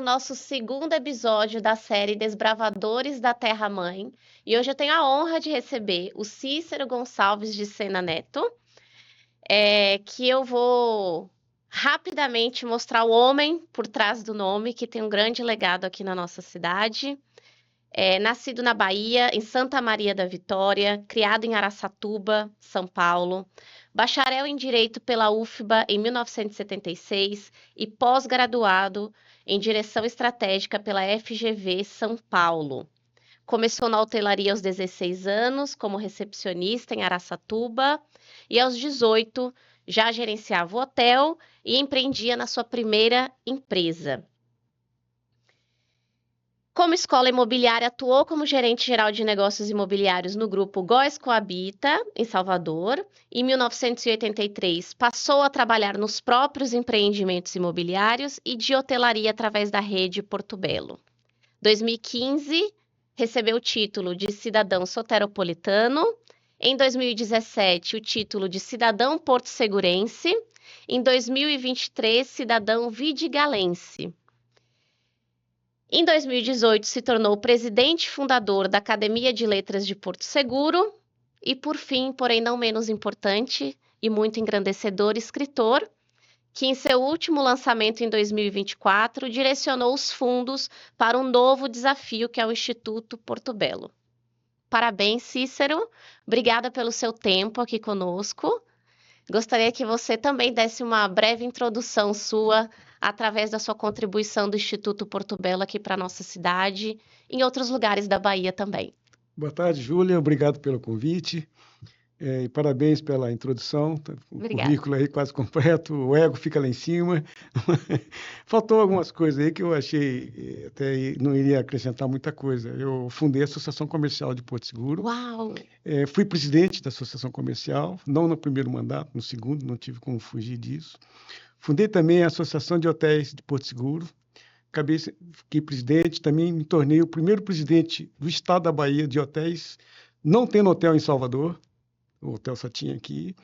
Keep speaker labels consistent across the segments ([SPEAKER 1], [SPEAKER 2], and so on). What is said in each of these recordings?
[SPEAKER 1] nosso segundo episódio da série Desbravadores da Terra-mãe. E hoje eu tenho a honra de receber o Cícero Gonçalves de Sena Neto, que eu vou rapidamente mostrar o homem por trás do nome, que tem um grande legado aqui na nossa cidade. Nascido na Bahia, em Santa Maria da Vitória, criado em Araçatuba, São Paulo, bacharel em Direito pela UFBA em 1976 e pós-graduado em Direção Estratégica pela FGV São Paulo. Começou na hotelaria aos 16 anos, como recepcionista em Araçatuba, e aos 18 já gerenciava o hotel e empreendia na sua primeira empresa. Como escola imobiliária, atuou como gerente geral de negócios imobiliários no grupo Góes Coabita, em Salvador. Em 1983, passou a trabalhar nos próprios empreendimentos imobiliários e de hotelaria através da rede Porto Belo. Em 2015, recebeu o título de cidadão soteropolitano. Em 2017, o título de cidadão porto-segurense. Em 2023, cidadão vidigalense. Em 2018, se tornou presidente fundador da Academia de Letras de Porto Seguro e, por fim, porém não menos importante e muito engrandecedor, escritor, que em seu último lançamento em 2024 direcionou os fundos para um novo desafio que é o Instituto Porto Belo. Parabéns, Cícero. Obrigada pelo seu tempo aqui conosco. Gostaria que você também desse uma breve introdução sua através da sua contribuição do Instituto Porto Belo aqui para a nossa cidade e em outros lugares da Bahia também.
[SPEAKER 2] Boa tarde, Júlia. Obrigado pelo convite. E parabéns pela introdução. O
[SPEAKER 1] Obrigada.
[SPEAKER 2] currículo aí quase completo, o ego fica lá em cima. Faltou algumas coisas aí que eu achei, até não iria acrescentar muita coisa. Eu fundei a Associação Comercial de Porto Seguro.
[SPEAKER 1] Uau!
[SPEAKER 2] Fui presidente da Associação Comercial, não no primeiro mandato, no segundo, não tive como fugir disso. Fundei também a Associação de Hotéis de Porto Seguro. Fiquei presidente, também me tornei o primeiro presidente do estado da Bahia de hotéis, não tendo hotel em Salvador, o hotel só tinha aqui,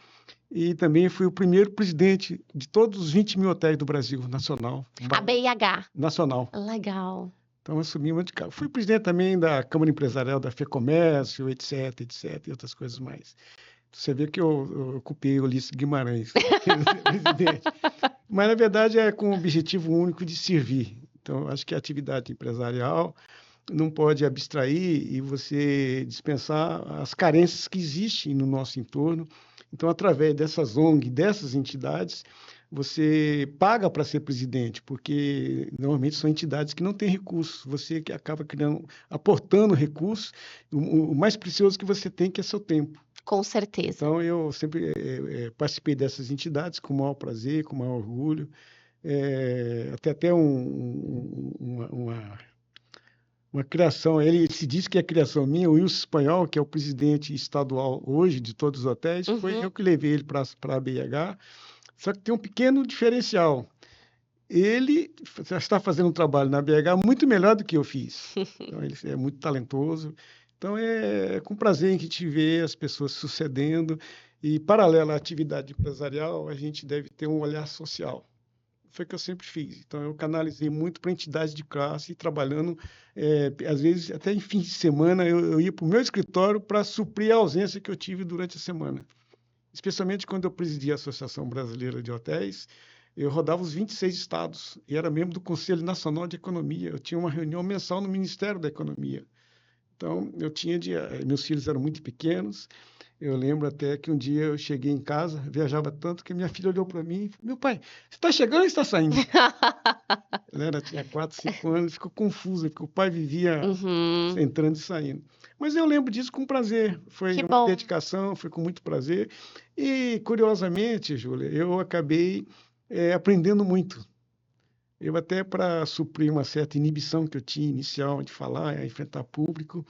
[SPEAKER 2] e também fui o primeiro presidente de todos os 20 mil hotéis do Brasil, nacional.
[SPEAKER 1] A BIH.
[SPEAKER 2] Nacional.
[SPEAKER 1] Legal.
[SPEAKER 2] Então, eu assumi uma de cada. Fui presidente também da Câmara Empresarial da FEComércio, etc, e outras coisas mais. Você vê que eu ocupei o Ulisses Guimarães, presidente. Mas, na verdade, é com o objetivo único de servir. Então, acho que a atividade empresarial não pode abstrair e você dispensar as carências que existem no nosso entorno. Então, através dessas ONG, dessas entidades, você paga para ser presidente, porque normalmente são entidades que não têm recursos. Você que acaba aportando recursos, o mais precioso que você tem, que é seu tempo.
[SPEAKER 1] Com certeza.
[SPEAKER 2] Então, eu sempre participei dessas entidades com o maior prazer, com o maior orgulho. Até uma criação, ele se diz que é criação minha, o Wilson Espanhol, que é o presidente estadual hoje de todos os hotéis, foi eu que levei ele para a BH, só que tem um pequeno diferencial. Ele já está fazendo um trabalho na BH muito melhor do que eu fiz. Então, ele é muito talentoso. Então, é com prazer que a gente vê as pessoas sucedendo e, paralelo à atividade empresarial, a gente deve ter um olhar social. Foi o que eu sempre fiz. Então, eu canalizei muito para entidades de classe, trabalhando, às vezes, até em fim de semana, eu ia para o meu escritório para suprir a ausência que eu tive durante a semana. Especialmente quando eu presidi a Associação Brasileira de Hotéis, eu rodava os 26 estados e era membro do Conselho Nacional de Economia. Eu tinha uma reunião mensal no Ministério da Economia. Então, meus filhos eram muito pequenos. Eu lembro até que um dia eu cheguei em casa, viajava tanto, que minha filha olhou para mim e falou: meu pai, você está chegando ou está saindo? Ela tinha 4, 5 anos, ficou confusa, porque o pai vivia entrando e saindo. Mas eu lembro disso com prazer. Foi uma dedicação, foi com muito prazer. E, curiosamente, Júlia, eu acabei aprendendo muito. Eu até, para suprir uma certa inibição que eu tinha inicial de falar, enfrentar público,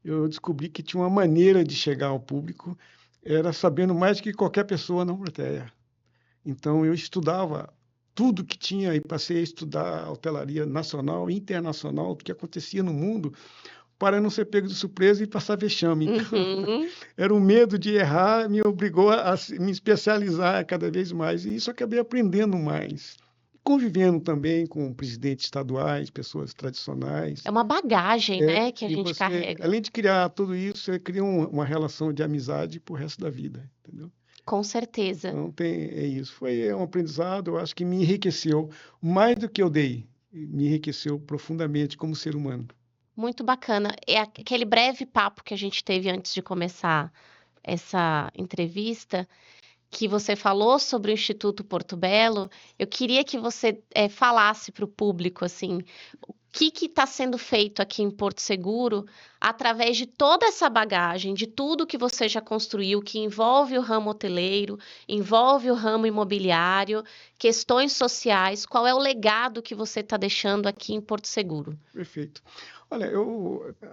[SPEAKER 2] eu descobri que tinha uma maneira de chegar ao público, era sabendo mais do que qualquer pessoa na plateia. Então, eu estudava tudo que tinha e passei a estudar a hotelaria nacional e internacional, o que acontecia no mundo, para não ser pego de surpresa e passar vexame. Então, era o medo de errar, me obrigou a me especializar cada vez mais, e isso eu acabei aprendendo mais. convivendo também com presidentes estaduais, pessoas tradicionais.
[SPEAKER 1] É uma bagagem, né, que a
[SPEAKER 2] E
[SPEAKER 1] gente
[SPEAKER 2] você,
[SPEAKER 1] carrega.
[SPEAKER 2] além de criar tudo isso, você cria uma relação de amizade para o resto da vida, entendeu?
[SPEAKER 1] Com certeza.
[SPEAKER 2] Então, é isso. Foi um aprendizado, eu acho que me enriqueceu mais do que eu dei. Me enriqueceu profundamente como ser humano.
[SPEAKER 1] Muito bacana. É aquele breve papo que a gente teve antes de começar essa entrevista, que você falou sobre o Instituto Porto Belo. Eu queria que você falasse para o público assim, o que está sendo feito aqui em Porto Seguro através de toda essa bagagem, de tudo que você já construiu, que envolve o ramo hoteleiro, envolve o ramo imobiliário, questões sociais. Qual é o legado que você está deixando aqui em Porto Seguro?
[SPEAKER 2] Perfeito. Olha,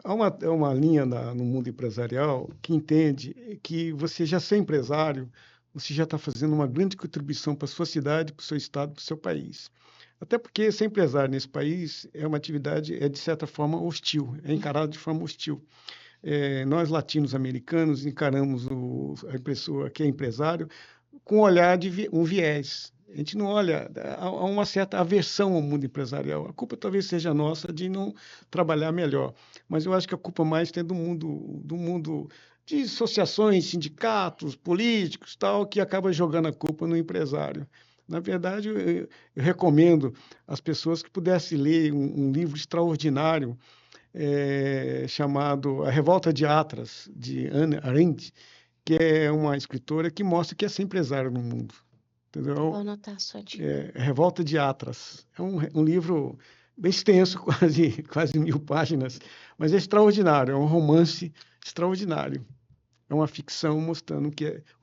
[SPEAKER 2] há uma linha no mundo empresarial que entende que você já ser empresário, você já está fazendo uma grande contribuição para a sua cidade, para o seu estado, para o seu país. Até porque ser empresário nesse país é uma atividade, de certa forma, hostil, é encarado de forma hostil. Nós, latinos-americanos, encaramos a pessoa que é empresário com um olhar de um viés. A gente não olha, há uma certa aversão ao mundo empresarial. A culpa talvez seja nossa de não trabalhar melhor, mas eu acho que a culpa mais tem do mundo de associações, sindicatos, políticos, tal, que acaba jogando a culpa no empresário. Na verdade, eu recomendo às pessoas que pudessem ler um livro extraordinário chamado A Revolta de Atlas, de Hannah Arendt, que é uma escritora que mostra que é ser empresário no mundo. Entendeu?
[SPEAKER 1] Vou anotar a sua dica.
[SPEAKER 2] Revolta de Atlas. É um livro bem extenso, quase 1000 páginas, mas é extraordinário, é um romance extraordinário. É uma ficção mostrando o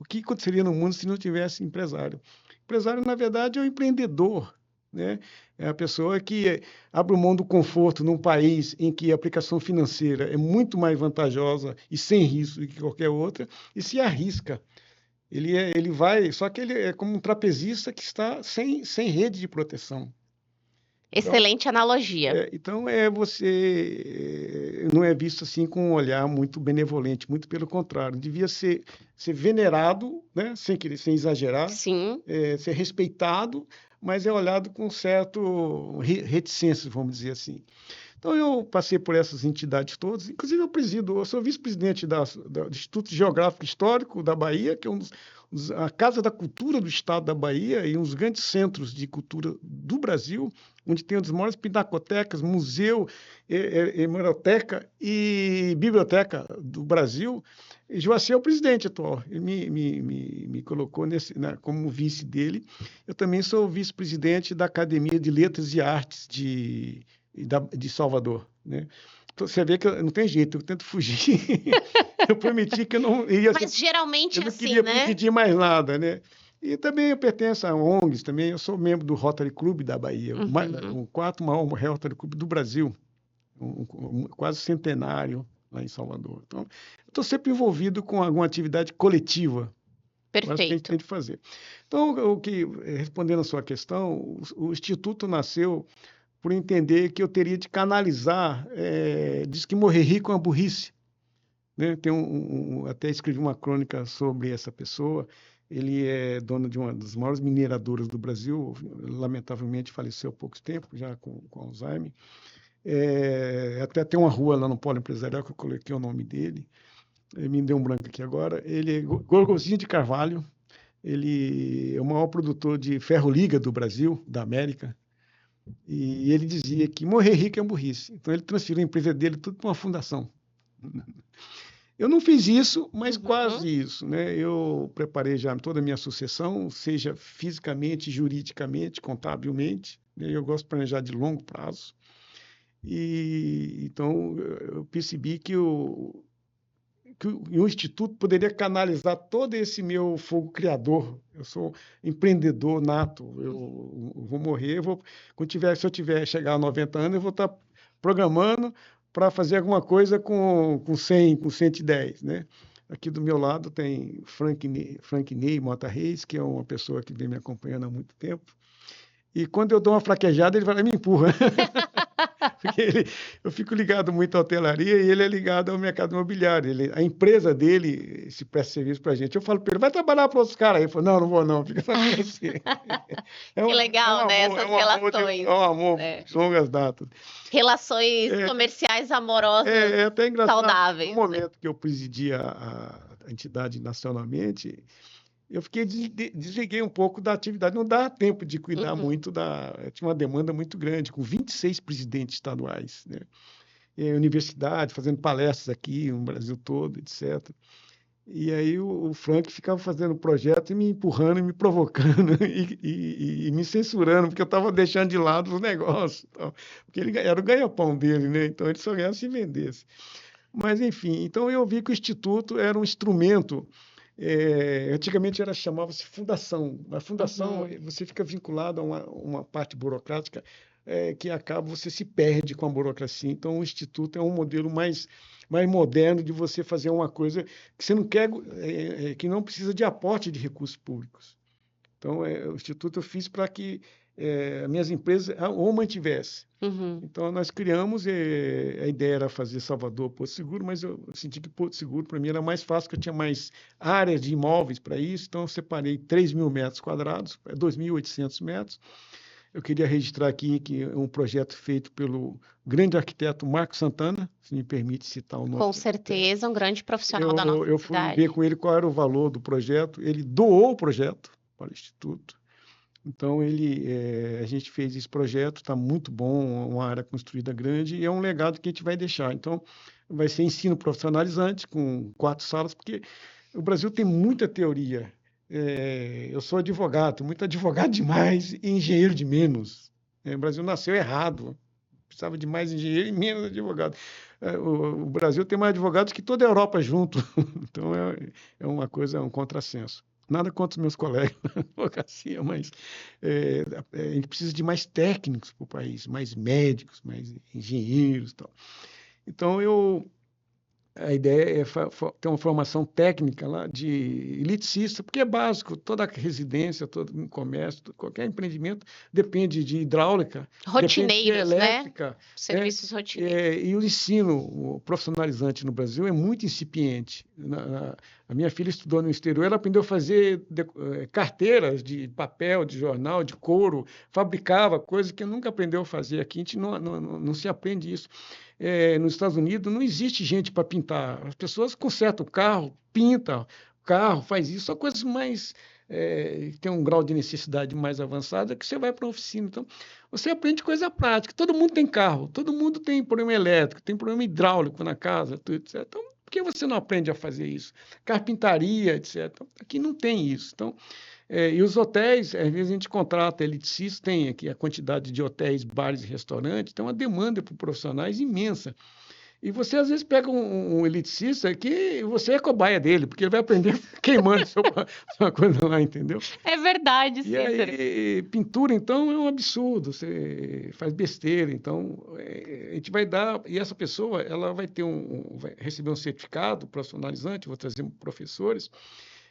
[SPEAKER 2] que aconteceria no mundo se não tivesse empresário. Empresário, na verdade, é um empreendedor, né? É a pessoa que abre mão do conforto num país em que a aplicação financeira é muito mais vantajosa e sem risco do que qualquer outra, e se arrisca. Ele vai, só que ele é como um trapezista que está sem rede de proteção.
[SPEAKER 1] Excelente analogia.
[SPEAKER 2] Então, você não é visto assim com um olhar muito benevolente, muito pelo contrário. Devia ser venerado, né? Sem exagerar,
[SPEAKER 1] Sim.
[SPEAKER 2] ser respeitado, mas é olhado com certo reticência, vamos dizer assim. Então, eu passei por essas entidades todas, inclusive eu sou vice-presidente do Instituto Geográfico Histórico da Bahia, que é a Casa da Cultura do Estado da Bahia e um dos grandes centros de cultura do Brasil, onde tem uma das maiores pinacotecas, museu, hemeroteca e biblioteca do Brasil. E Joacir é o presidente atual, ele me colocou como vice dele. Eu também sou vice-presidente da Academia de Letras e Artes de Salvador, né? Então, você vê que não tem jeito, eu tento fugir. Eu prometi que eu não ia...
[SPEAKER 1] Mas geralmente
[SPEAKER 2] eu não
[SPEAKER 1] assim,
[SPEAKER 2] queria
[SPEAKER 1] né?
[SPEAKER 2] pedir mais nada, né? E também eu pertenço a ONGs também, eu sou membro do Rotary Club da Bahia, o quarto maior Rotary Club do Brasil, quase centenário lá em Salvador. Então, eu estou sempre envolvido com alguma atividade coletiva. Acho que a gente tem de fazer. Então, respondendo a sua questão, o Instituto nasceu por entender que eu teria de canalizar, diz que morrer rico é uma burrice, né? Até escrevi uma crônica sobre essa pessoa. Ele é dono de uma das maiores mineradoras do Brasil, lamentavelmente faleceu há pouco tempo, já com Alzheimer. Até tem uma rua lá no Polo Empresarial que eu coloquei o nome dele, me deu um branco aqui agora. Ele é Gorgonzinho de Carvalho, ele é o maior produtor de ferro-liga do Brasil, da América. E ele dizia que morrer rico é burrice. Então, ele transferiu a empresa dele tudo para uma fundação. Eu não fiz isso, mas quase isso, né? Eu preparei já toda a minha sucessão, seja fisicamente, juridicamente, contabilmente, né? Eu gosto de planejar de longo prazo. Então, eu percebi que o Instituto poderia canalizar todo esse meu fogo criador. Eu sou empreendedor nato. Eu vou morrer, se eu chegar a 90 anos, eu vou estar programando para fazer alguma coisa com 100, com 110, né? Aqui do meu lado tem Frank Ney Mota Reis, que é uma pessoa que vem me acompanhando há muito tempo. E quando eu dou uma fraquejada, ele vai lá e me empurra. Porque eu fico ligado muito à hotelaria e ele é ligado ao mercado imobiliário. A empresa dele se presta serviço para a gente. Eu falo para ele, vai trabalhar para outros caras. Ele falou, não, não vou não, fica só com você.
[SPEAKER 1] Que legal, né? Essas relações.
[SPEAKER 2] É um amor de longas datas.
[SPEAKER 1] Relações comerciais amorosas
[SPEAKER 2] É até engraçado.
[SPEAKER 1] saudáveis.
[SPEAKER 2] No momento que eu presidia a entidade nacionalmente, eu desliguei um pouco da atividade. Não dá tempo de cuidar muito tinha uma demanda muito grande, com 26 presidentes estaduais, né? Universidade, fazendo palestras aqui no Brasil todo, etc. E aí o Frank ficava fazendo projeto e me empurrando e me provocando e me censurando, porque eu estava deixando de lado os negócios. Porque ele era o ganha-pão dele, né? Então ele só ganhava se vendesse. Mas, enfim, então eu vi que o Instituto era um instrumento. Antigamente chamava-se fundação. A fundação, você fica vinculado a uma parte burocrática que acaba, você se perde com a burocracia. Então, o Instituto é um modelo mais moderno de você fazer uma coisa que você não quer, que não precisa de aporte de recursos públicos. Então, o Instituto eu fiz para que minhas empresas ou mantivessem. Então, nós criamos, a ideia era fazer Salvador, Porto Seguro, mas eu senti que Porto Seguro, para mim, era mais fácil, porque eu tinha mais áreas de imóveis para isso, então eu separei 3.000 metros quadrados, 2.800 metros. Eu queria registrar aqui que é um projeto feito pelo grande arquiteto Marco Santana, se me permite citar o nome.
[SPEAKER 1] Com certeza, um grande profissional da nossa cidade.
[SPEAKER 2] Eu fui ver com ele qual era o valor do projeto, ele doou o projeto para o Instituto. Então, a gente fez esse projeto, está muito bom, uma área construída grande, e é um legado que a gente vai deixar. Então, vai ser ensino profissionalizante, com 4 salas, porque o Brasil tem muita teoria. Eu sou advogado, muito advogado demais e engenheiro de menos. O Brasil nasceu errado, precisava de mais engenheiro e menos advogado. O Brasil tem mais advogados que toda a Europa junto. Então, é uma coisa, é um contrassenso. Nada contra os meus colegas na advocacia, mas a gente precisa de mais técnicos para o país, mais médicos, mais engenheiros e tal. Então, a ideia é ter uma formação técnica lá de eletricista, porque é básico, toda residência, todo comércio, qualquer empreendimento depende de hidráulica,
[SPEAKER 1] rotineiros,
[SPEAKER 2] depende de elétrica,
[SPEAKER 1] né? Serviços rotineiros.
[SPEAKER 2] E o ensino profissionalizante no Brasil é muito incipiente. A minha filha estudou no exterior, ela aprendeu a fazer carteiras de papel, de jornal, de couro, fabricava coisas que nunca aprendeu a fazer aqui. A gente não se aprende isso. Nos Estados Unidos não existe gente para pintar. As pessoas consertam o carro, pintam o carro, faz isso. São coisas mais que tem um grau de necessidade mais avançado que você vai para a oficina. Então, você aprende coisa prática. Todo mundo tem carro, todo mundo tem problema elétrico, tem problema hidráulico na casa, tudo, etc. Então, por que você não aprende a fazer isso? Carpintaria, etc. Então, aqui não tem isso. Então, e os hotéis, às vezes a gente contrata eletricistas, tem aqui a quantidade de hotéis, bares e restaurantes, tem uma demanda por profissionais imensa. E você, às vezes, pega um eletricista que você é cobaia dele, porque ele vai aprender queimando sua coisa lá, entendeu?
[SPEAKER 1] É verdade, sim.
[SPEAKER 2] E aí, pintura, então, é um absurdo, você faz besteira. Então, a gente vai dar... E essa pessoa, ela vai vai receber um certificado profissionalizante, vou trazer professores,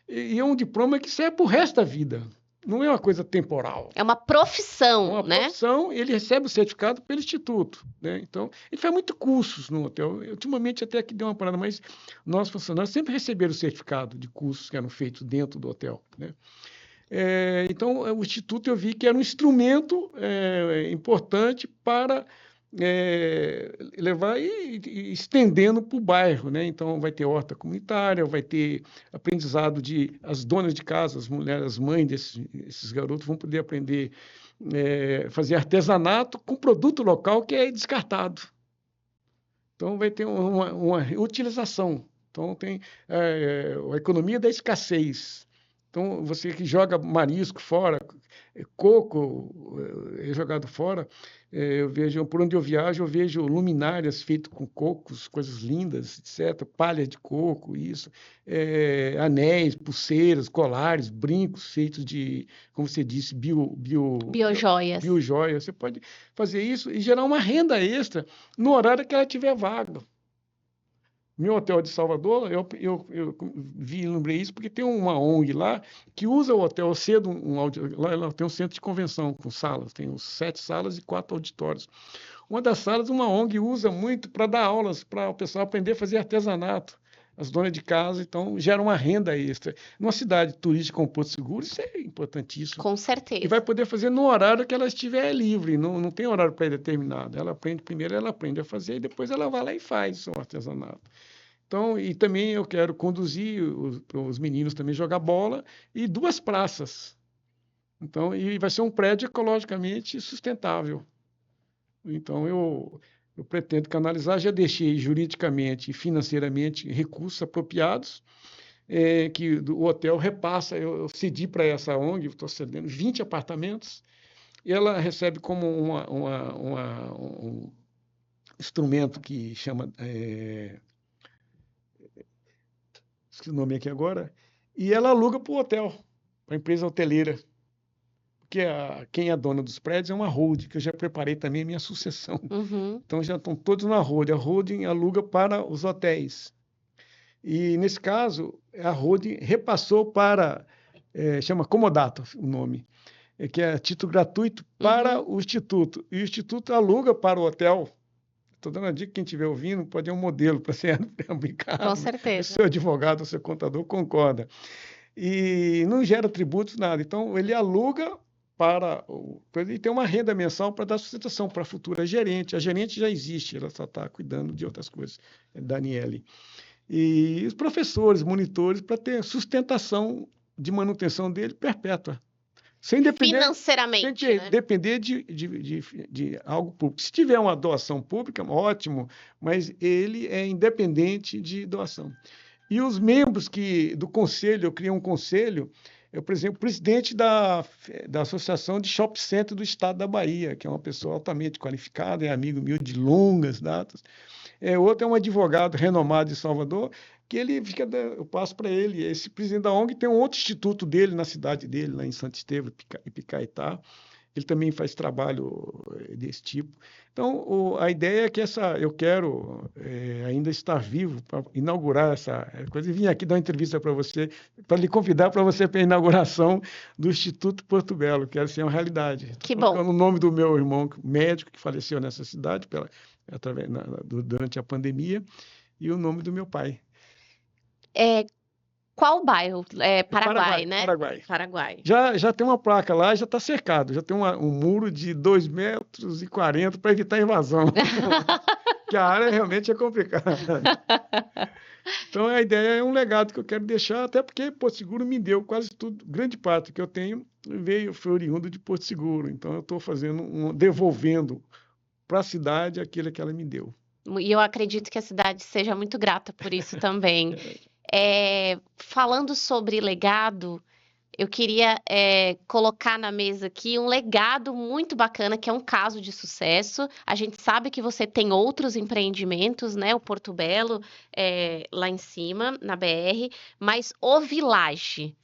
[SPEAKER 2] e é um diploma que serve para o resto da vida. Não é uma coisa temporal.
[SPEAKER 1] É uma profissão, né?
[SPEAKER 2] Profissão, ele recebe o certificado pelo Instituto, né? Então, ele faz muito cursos no hotel. Ultimamente, até aqui deu uma parada, mas nossos funcionários sempre receberam o certificado de cursos que eram feitos dentro do hotel, né? Então, o Instituto eu vi que era um instrumento importante para levar e estendendo para o bairro, né? Então, vai ter horta comunitária, vai ter aprendizado as donas de casa, as mulheres, as mães desses garotos vão poder aprender fazer artesanato com produto local que é descartado. Então, vai ter uma reutilização. Então, tem a economia da escassez. Então, você que joga marisco fora, coco é jogado fora, eu vejo, por onde eu viajo, eu vejo luminárias feitas com cocos, coisas lindas, etc., palha de coco, isso, anéis, pulseiras, colares, brincos feitos de, como você disse,
[SPEAKER 1] biojoias.
[SPEAKER 2] Biojoias. Você pode fazer isso e gerar uma renda extra no horário que ela tiver vaga. Meu hotel de Salvador, eu lembrei isso porque tem uma ONG lá que usa o hotel cedo, lá ela tem um centro de convenção com salas, tem 7 salas e 4 auditórios. Uma das salas, uma ONG usa muito para dar aulas, para o pessoal aprender a fazer artesanato. As donas de casa, então, geram uma renda extra. Numa cidade turística como Porto Seguro, isso é importantíssimo.
[SPEAKER 1] Com
[SPEAKER 2] E
[SPEAKER 1] certeza.
[SPEAKER 2] vai poder fazer no horário que ela estiver livre, não tem horário pré-determinado. Ela aprende primeiro, ela aprende a fazer, e depois ela vai lá e faz o artesanato. Então, e também eu quero conduzir os meninos também jogar bola e 2 praças. Então, e vai ser um prédio ecologicamente sustentável. Então, eu pretendo canalizar, já deixei juridicamente e financeiramente recursos apropriados, que o hotel repassa, eu cedi para essa ONG, estou cedendo 20 apartamentos, e ela recebe como um instrumento que chama, esqueci o nome aqui agora, e ela aluga para o hotel, para a empresa hoteleira. Porque quem é dona dos prédios é uma holding, que eu já preparei também a minha sucessão.
[SPEAKER 1] Uhum.
[SPEAKER 2] Então já estão todos na holding. A holding aluga para os hotéis. E nesse caso, a holding repassou para, chama Comodato o nome, que é título gratuito para o Instituto. E o Instituto aluga para o hotel. Estou dando a dica, quem estiver ouvindo, pode ser um modelo para ser aplicado.
[SPEAKER 1] Com certeza.
[SPEAKER 2] Seu advogado, o seu contador concorda. E não gera tributos, nada. Então, ele aluga e tem uma renda mensal para dar sustentação para a futura gerente. A gerente já existe, ela só está cuidando de outras coisas, Daniele. E os professores, monitores, para ter sustentação de manutenção dele perpétua. Sem depender,
[SPEAKER 1] Financeiramente,
[SPEAKER 2] sem
[SPEAKER 1] né?
[SPEAKER 2] depender de algo público. Se tiver uma doação pública, ótimo, mas ele é independente de doação. E os membros do conselho, eu criei um conselho, por exemplo, o presidente da Associação de Shopping Center do Estado da Bahia, que é uma pessoa altamente qualificada, é amigo meu de longas datas. Outro é um advogado renomado de Salvador, que eu passo para ele. Esse presidente da ONG tem um outro instituto dele na cidade dele, lá em Santo Estevão, Picaitá. Ele também faz trabalho desse tipo. Então, a ideia é que eu quero ainda estar vivo para inaugurar essa coisa. E vim aqui dar uma entrevista para você, para lhe convidar para você para a inauguração do Instituto Porto Belo. Quero ser uma realidade.
[SPEAKER 1] Que bom.
[SPEAKER 2] O nome do meu irmão médico que faleceu nessa cidade durante a pandemia e o nome do meu pai.
[SPEAKER 1] Qual bairro? Paraguai, né?
[SPEAKER 2] Paraguai. Já tem uma placa lá, já está cercado. Já tem um muro de 2,40 metros para evitar invasão. Que a área realmente é complicada. Então, a ideia é um legado que eu quero deixar, até porque Porto Seguro me deu quase tudo. Grande parte que eu tenho foi oriundo de Porto Seguro. Então, eu estou devolvendo para a cidade aquilo que ela me deu.
[SPEAKER 1] E eu acredito que a cidade seja muito grata por isso também. Falando sobre legado, eu queria colocar na mesa aqui um legado muito bacana, que é um caso de sucesso. A gente sabe que você tem outros empreendimentos, né? O Porto Belo, lá em cima, na BR, mas o Village,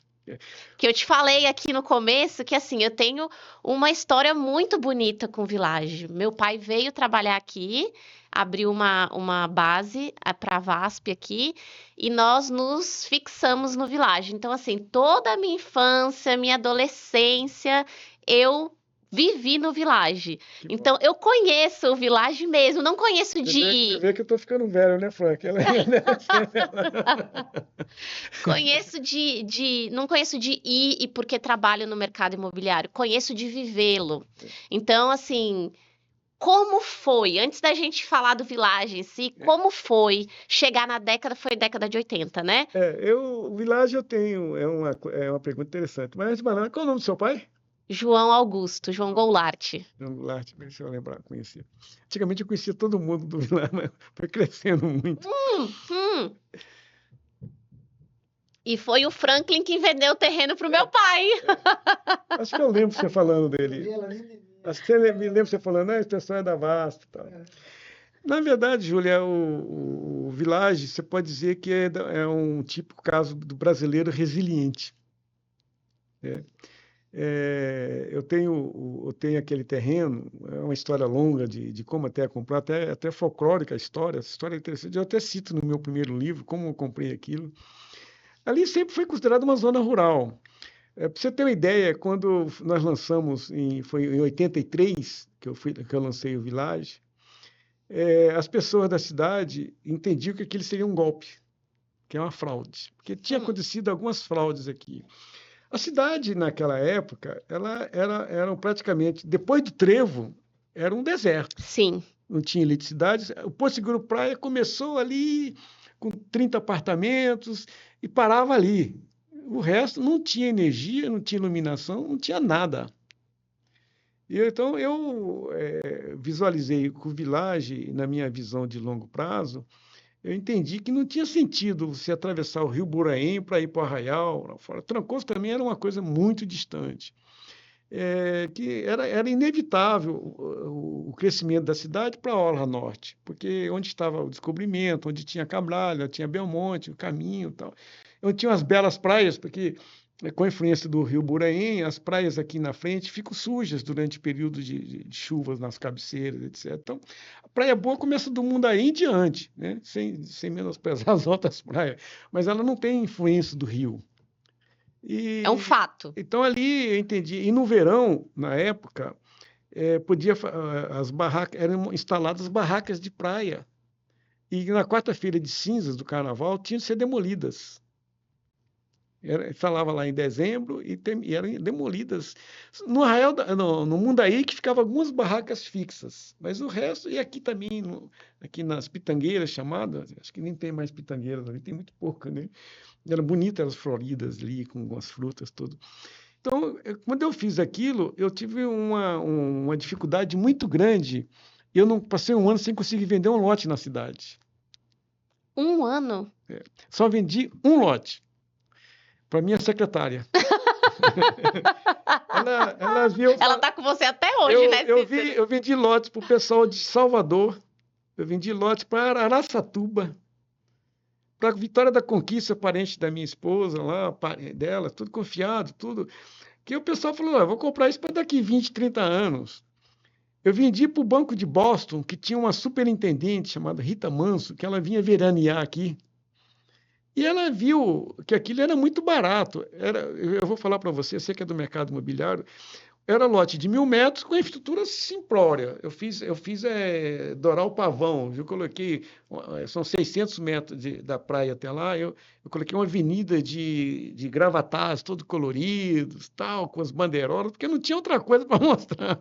[SPEAKER 1] que eu te falei aqui no começo, que assim, eu tenho uma história muito bonita com o Village. Meu pai veio trabalhar aqui, abriu uma base para a VASP aqui, e nós nos fixamos no Village. Então, assim, toda a minha infância, minha adolescência, eu vivi no Village. Então, eu conheço o Village mesmo, não conheço
[SPEAKER 2] Você vê que eu tô ficando velho, né, Frank?
[SPEAKER 1] Não conheço de ir e porque trabalho no mercado imobiliário, conheço de vivê-lo. Então, assim, como foi, antes da gente falar do Village em si, como foi chegar foi década de 80, né?
[SPEAKER 2] O Village eu tenho, é uma pergunta interessante. Mas, antes de mais nada, qual é o nome do seu pai?
[SPEAKER 1] João Augusto, João Goulart.
[SPEAKER 2] João Goulart, deixa eu lembrar, conhecia. Antigamente eu conhecia todo mundo do Village, mas foi crescendo muito.
[SPEAKER 1] E foi o Franklin que vendeu o terreno para o meu pai.
[SPEAKER 2] Acho que eu lembro você falando dele. Acho que você me lembra você falando, esse pessoal é da VASP e tal. Na verdade, Júlia, o Village, você pode dizer que é um típico caso do brasileiro resiliente. Eu tenho aquele terreno, é uma história longa de como até comprar, até folclórica a história. Essa história é interessante. Eu até cito no meu primeiro livro como eu comprei aquilo. Ali sempre foi considerado uma zona rural. Para você ter uma ideia, quando nós lançamos, foi em 83 que eu lancei o Village, as pessoas da cidade entendiam que aquilo seria um golpe, que é uma fraude, porque tinha acontecido algumas fraudes aqui. A cidade, naquela época, era praticamente, depois do trevo, era um deserto.
[SPEAKER 1] Sim.
[SPEAKER 2] Não tinha eletricidade. O Porto Seguro Praia começou ali com 30 apartamentos e parava ali. O resto não tinha energia, não tinha iluminação, não tinha nada. Então, eu visualizei com o Village, na minha visão de longo prazo, eu entendi que não tinha sentido você atravessar o Rio Buraim para ir para o Arraial, lá fora. Trancoso também era uma coisa muito distante. Que era inevitável o crescimento da cidade para a Orla Norte, porque onde estava o descobrimento, onde tinha Cabralha, tinha Belmonte, o caminho e tal. Onde tinha as belas praias, porque com a influência do Rio Buraim, as praias aqui na frente ficam sujas durante o período de chuvas nas cabeceiras, etc. Então, a praia boa começa do Mundaí em diante, né? Sem menosprezar as outras praias, mas ela não tem influência do rio.
[SPEAKER 1] É um fato.
[SPEAKER 2] Então, ali eu entendi. E no verão, na época, as barracas, eram instaladas barracas de praia. E na quarta-feira de cinzas do carnaval tinham que ser demolidas. Falava lá em dezembro e eram demolidas. No Arraial, no Mundaí, que ficavam algumas barracas fixas, mas o resto, e aqui também, aqui nas pitangueiras chamadas, acho que nem tem mais pitangueiras ali, tem muito pouca, né? Eram bonitas as floridas ali, com as frutas, tudo. Então, quando eu fiz aquilo, eu tive uma dificuldade muito grande. Eu não passei um ano sem conseguir vender um lote na cidade.
[SPEAKER 1] Um ano?
[SPEAKER 2] Só vendi um lote para minha secretária.
[SPEAKER 1] Ela está com você até hoje, né, Cícero?
[SPEAKER 2] Eu vendi lotes para o pessoal de Salvador, eu vendi lotes para Araçatuba, para Vitória da Conquista, parente da minha esposa lá, dela, tudo confiado, tudo. Que o pessoal falou, vou comprar isso para daqui 20, 30 anos. Eu vendi para o Banco de Boston, que tinha uma superintendente chamada Rita Manso, que ela vinha veranear aqui. E ela viu que aquilo era muito barato. Eu vou falar para você que é do mercado imobiliário, era lote de 1.000 metros com infraestrutura simplória. Eu fiz Doral Pavão, eu coloquei, são 600 metros da praia até lá, eu coloquei uma avenida de gravatás, todo coloridos, tal, com as bandeirolas, porque não tinha outra coisa para mostrar.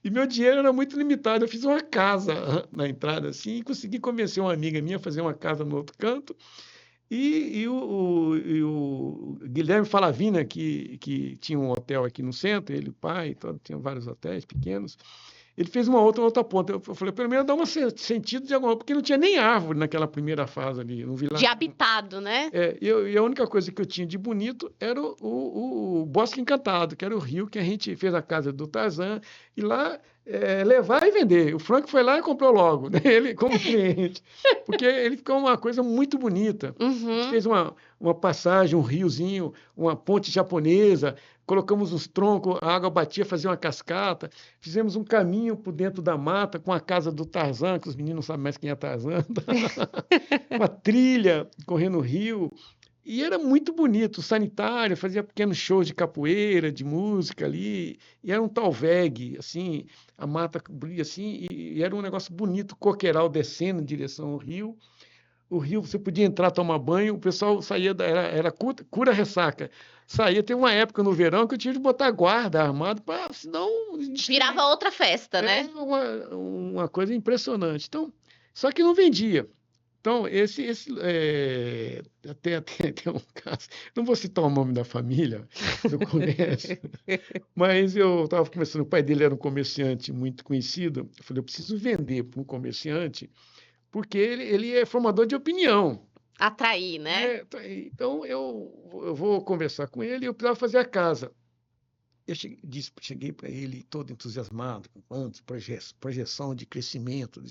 [SPEAKER 2] E meu dinheiro era muito limitado. Eu fiz uma casa na entrada assim e consegui convencer uma amiga minha a fazer uma casa no outro canto. E o Guilherme Falavina, que tinha um hotel aqui no centro, ele, o pai, tinha vários hotéis pequenos, ele fez uma outra ponta. Eu falei, pelo menos dá um sentido de alguma, porque não tinha nem árvore naquela primeira fase ali, no Village.
[SPEAKER 1] De habitado, né?
[SPEAKER 2] E a única coisa que eu tinha de bonito era o Bosque Encantado, que era o rio que a gente fez a casa do Tarzan, e lá levar e vender. O Frank foi lá e comprou logo, né? Ele como cliente, porque ele ficou uma coisa muito bonita.
[SPEAKER 1] Uhum.
[SPEAKER 2] A gente fez uma passagem, um riozinho, uma ponte japonesa, colocamos uns troncos, a água batia, fazia uma cascata, fizemos um caminho por dentro da mata com a casa do Tarzan, que os meninos não sabem mais quem é Tarzan, uma trilha correndo o rio, e era muito bonito, sanitário, fazia pequenos shows de capoeira, de música ali, e era um talvegue, assim, a mata cobria assim, e era um negócio bonito, coqueiral descendo em direção ao rio. O rio, você podia entrar, tomar banho, o pessoal saía, era cura-ressaca. Saía, teve uma época no verão que eu tive de botar guarda armado, para senão...
[SPEAKER 1] Virava outra festa, né?
[SPEAKER 2] Uma coisa impressionante. Então, só que não vendia. Então, até tem um caso, não vou citar o nome da família do comércio, mas eu estava conversando, o pai dele era um comerciante muito conhecido, eu falei, eu preciso vender para um comerciante, porque ele é formador de opinião.
[SPEAKER 1] Atrair, né?
[SPEAKER 2] Então, eu vou conversar com ele e eu precisava fazer a casa. Eu cheguei para ele todo entusiasmado, com planos, projeção de crescimento,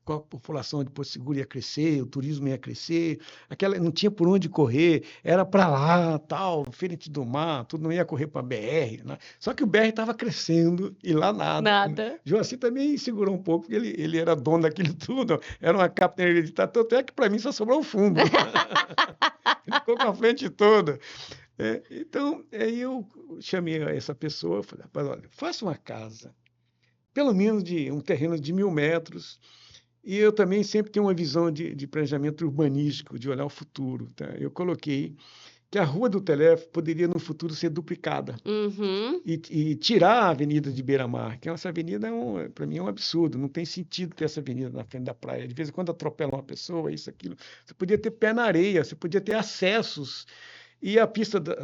[SPEAKER 2] qual a população de Porto Seguro ia crescer, o turismo ia crescer, não tinha por onde correr, era para lá, tal, Frente do Mar, tudo não ia correr para a BR, né? Só que o BR estava crescendo e lá nada.
[SPEAKER 1] Nada.
[SPEAKER 2] Joaci também segurou um pouco, porque ele era dono daquilo tudo, era uma capitania hereditária, tanto é que para mim só sobrou o fundo. Ele ficou com a frente toda. Então, aí eu chamei essa pessoa e falei, rapaz, olha, faça uma casa, pelo menos de um terreno de 1.000 metros, E eu também sempre tenho uma visão de planejamento urbanístico, de olhar o futuro, tá? Eu coloquei que a Rua do Telégrafo poderia, no futuro, ser duplicada
[SPEAKER 1] Uhum.
[SPEAKER 2] e tirar a Avenida de Beira-Mar, que essa avenida, para mim, é um absurdo. Não tem sentido ter essa avenida na frente da praia. De vez em quando atropela uma pessoa, isso, aquilo. Você podia ter pé na areia, você podia ter acessos. E a pista do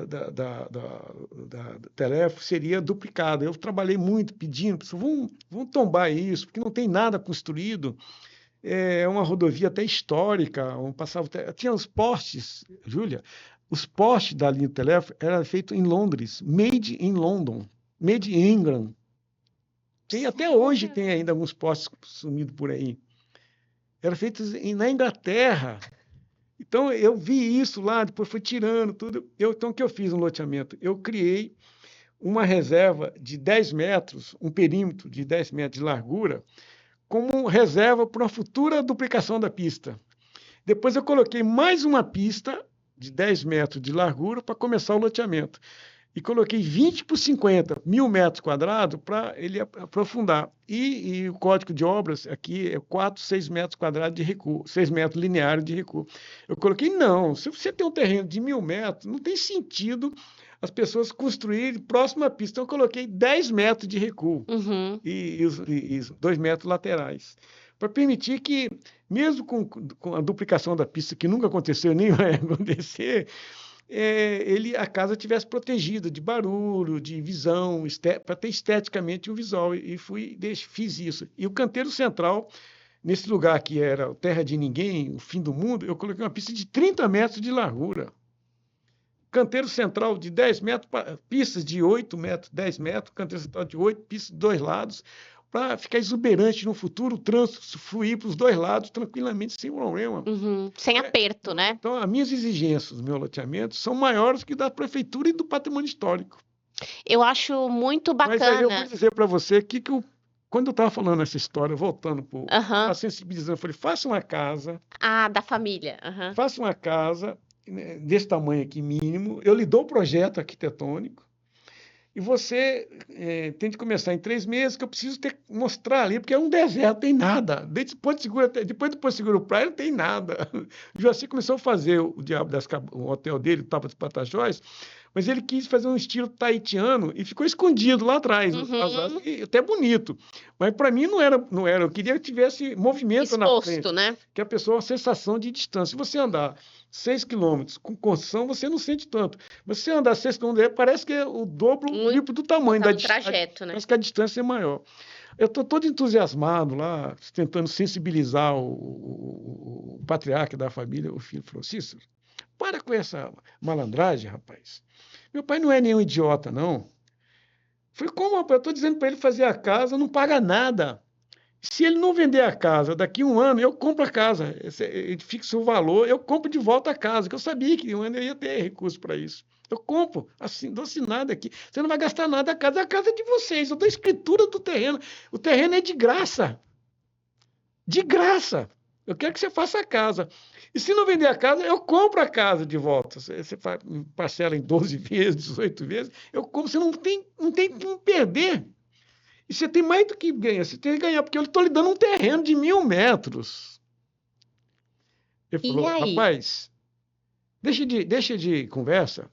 [SPEAKER 2] Telégrafo seria duplicada. Eu trabalhei muito pedindo, vamos tombar isso, porque não tem nada construído. É uma rodovia até histórica, tinha os postes, Júlia, os postes da linha do teléfono eram feitos em Londres, made in London, made in England. Até hoje tem ainda alguns postes sumidos por aí. Eram feitos na Inglaterra. Então, eu vi isso lá, depois fui tirando tudo. Então, o que eu fiz no loteamento? Eu criei uma reserva de 10 metros, um perímetro de 10 metros de largura, como reserva para uma futura duplicação da pista. Depois eu coloquei mais uma pista de 10 metros de largura para começar o loteamento. E coloquei 20 por 50, 1.000 metros quadrados para ele aprofundar. E o código de obras aqui é 4, 6 metros quadrados de recuo, 6 metros lineares de recuo. Eu coloquei, não, se você tem um terreno de 1.000 metros, não tem sentido as pessoas construírem próximo à pista. Então, eu coloquei 10 metros de recuo e 2 metros laterais, para permitir que, mesmo com a duplicação da pista, que nunca aconteceu nem vai acontecer, a casa tivesse protegida de barulho, de visão, para ter esteticamente o visual. E fiz isso. E o canteiro central, nesse lugar que era terra de ninguém, o fim do mundo, eu coloquei uma pista de 30 metros de largura. Canteiro central de 10 metros, pistas de 8 metros, 10 metros, canteiro central de 8, pistas de 2 lados, para ficar exuberante no futuro, o trânsito fluir para os 2 lados tranquilamente, sem problema.
[SPEAKER 1] Sem aperto, né?
[SPEAKER 2] Então, as minhas exigências do meu loteamento são maiores que da prefeitura e do patrimônio histórico.
[SPEAKER 1] Eu acho muito bacana.
[SPEAKER 2] Mas aí eu vou dizer para você quando eu estava falando essa história, voltando para sensibilizando, eu falei, faça uma casa.
[SPEAKER 1] Da família.
[SPEAKER 2] Faça uma casa desse tamanho aqui, mínimo. Eu lhe dou o projeto arquitetônico. E você tem de começar em 3 meses, que eu preciso mostrar ali, porque é um deserto, tem nada. Depois do Porto Seguro Praia, não tem nada. O Joaci começou a fazer o hotel dele, o Tapa dos Patajóis, mas ele quis fazer um estilo tahitiano e ficou escondido lá atrás, até bonito. Mas para mim não era. Eu queria que tivesse movimento na frente.
[SPEAKER 1] Né?
[SPEAKER 2] Que a pessoa, uma sensação de distância. Se você andar 6 quilômetros com construção, você não sente tanto. Mas se você andar 6 quilômetros, parece que é o dobro, o triplo do tamanho da distância.
[SPEAKER 1] Trajeto, né?
[SPEAKER 2] Parece que a distância é maior. Eu estou todo entusiasmado lá, tentando sensibilizar o patriarca da família, o filho falou, Cícero, para com essa malandragem, rapaz. Meu pai não é nenhum idiota, não. Falei, como, rapaz? Eu estou dizendo para ele fazer a casa, não paga nada. Se ele não vender a casa daqui a 1 ano, eu compro a casa. Ele fixa o valor, eu compro de volta a casa, que eu sabia que 1 ano eu ia ter recurso para isso. Eu compro, assim, dou assinado aqui. Você não vai gastar nada, a casa é de vocês. Eu dou a escritura do terreno. O terreno é de graça. De graça. Eu quero que você faça a casa. E se não vender a casa, eu compro a casa de volta. Você parcela em 12 vezes, 18 vezes. Eu compro, você não tem como perder. E você tem mais do que ganhar. Você tem que ganhar, porque eu estou lhe dando um terreno de 1.000 metros. Ele falou, rapaz, deixa de conversa.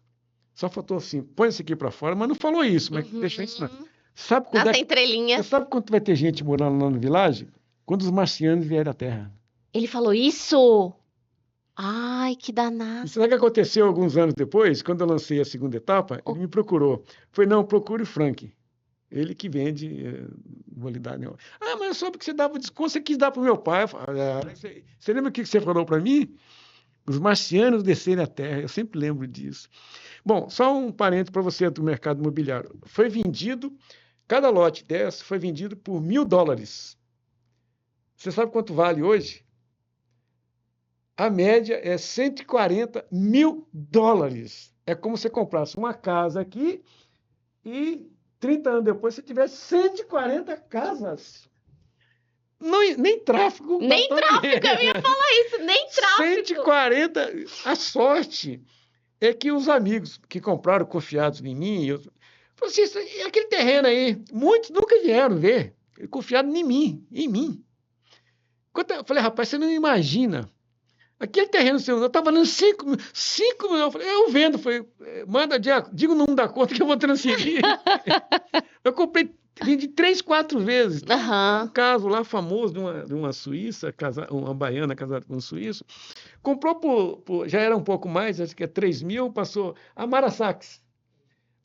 [SPEAKER 2] Só faltou assim, põe isso aqui para fora, mas não falou isso, mas deixa isso não. Sabe quando sabe quanto vai ter gente morando lá no Village? Quando os marcianos vierem à Terra.
[SPEAKER 1] Ele falou isso? Ai, que danado.
[SPEAKER 2] E sabe o que aconteceu alguns anos depois? Quando eu lancei a segunda etapa, ele me procurou. Foi, não, procure o Frank. Ele que vende, vou lhe dar nenhuma. Mas eu soube que você dava desconto, você quis dar para o meu pai. Você lembra o que você falou para mim? Os marcianos descerem à Terra, eu sempre lembro disso. Bom, só um parênteses para você do mercado imobiliário. Foi vendido, cada lote dessa foi vendido por $1.000. Você sabe quanto vale hoje? A média é $140 mil. É como se você comprasse uma casa aqui e 30 anos depois você tivesse 140 casas. Não, nem tráfego.
[SPEAKER 1] Nem tráfego, eu ia falar isso, nem tráfego.
[SPEAKER 2] 140. A sorte é que os amigos que compraram confiados em mim, falaram assim, aquele terreno aí, muitos nunca vieram ver, confiaram em mim. Eu falei, rapaz, você não imagina. Aquele terreno seu, eu estava valendo 5 mil. 5 mil. Eu falei, eu vendo. Falei, manda, diga o número da conta que eu vou transferir. Eu comprei, vendi 3, 4 vezes. Um caso lá famoso de uma suíça, uma baiana casada com um suíço, comprou já era um pouco mais, acho que é 3 mil, passou a Mara Sachs.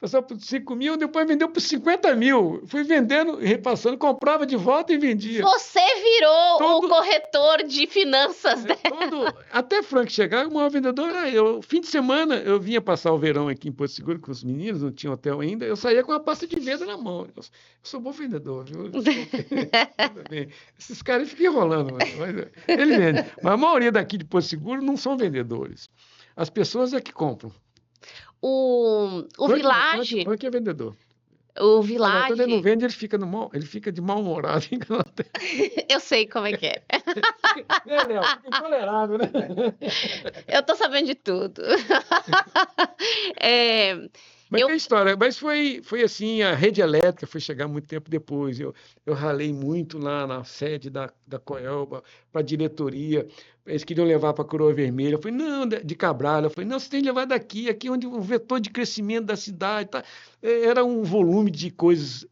[SPEAKER 2] Passou por 5 mil, depois vendeu por 50 mil. Fui vendendo, repassando, comprava de volta e vendia.
[SPEAKER 1] Você virou o corretor de finanças dela.
[SPEAKER 2] Até Frank chegar, o maior vendedor era eu. Fim de semana, eu vinha passar o verão aqui em Porto Seguro com os meninos, não tinha hotel ainda, eu saía com a pasta de venda na mão. Eu sou bom vendedor, viu? Esses caras ficam enrolando. Mas ele vende. Mas a maioria daqui de Porto Seguro não são vendedores. As pessoas é que compram.
[SPEAKER 1] O Village...
[SPEAKER 2] Frank é vendedor.
[SPEAKER 1] O Village...
[SPEAKER 2] Quando ele não vende, ele fica de mal-humorado.
[SPEAKER 1] Eu sei como é que é.
[SPEAKER 2] Léo? Fica intolerável, né?
[SPEAKER 1] Eu tô sabendo de tudo.
[SPEAKER 2] Mas tem história. Mas foi assim, a rede elétrica foi chegar muito tempo depois. Eu ralei muito lá na sede da Coelba, para a diretoria. Eles queriam levar para a Coroa Vermelha. Eu falei, não, de Cabral. Eu falei, não, você tem que levar daqui, aqui onde o vetor de crescimento da cidade. Tá. Era um volume de coisas,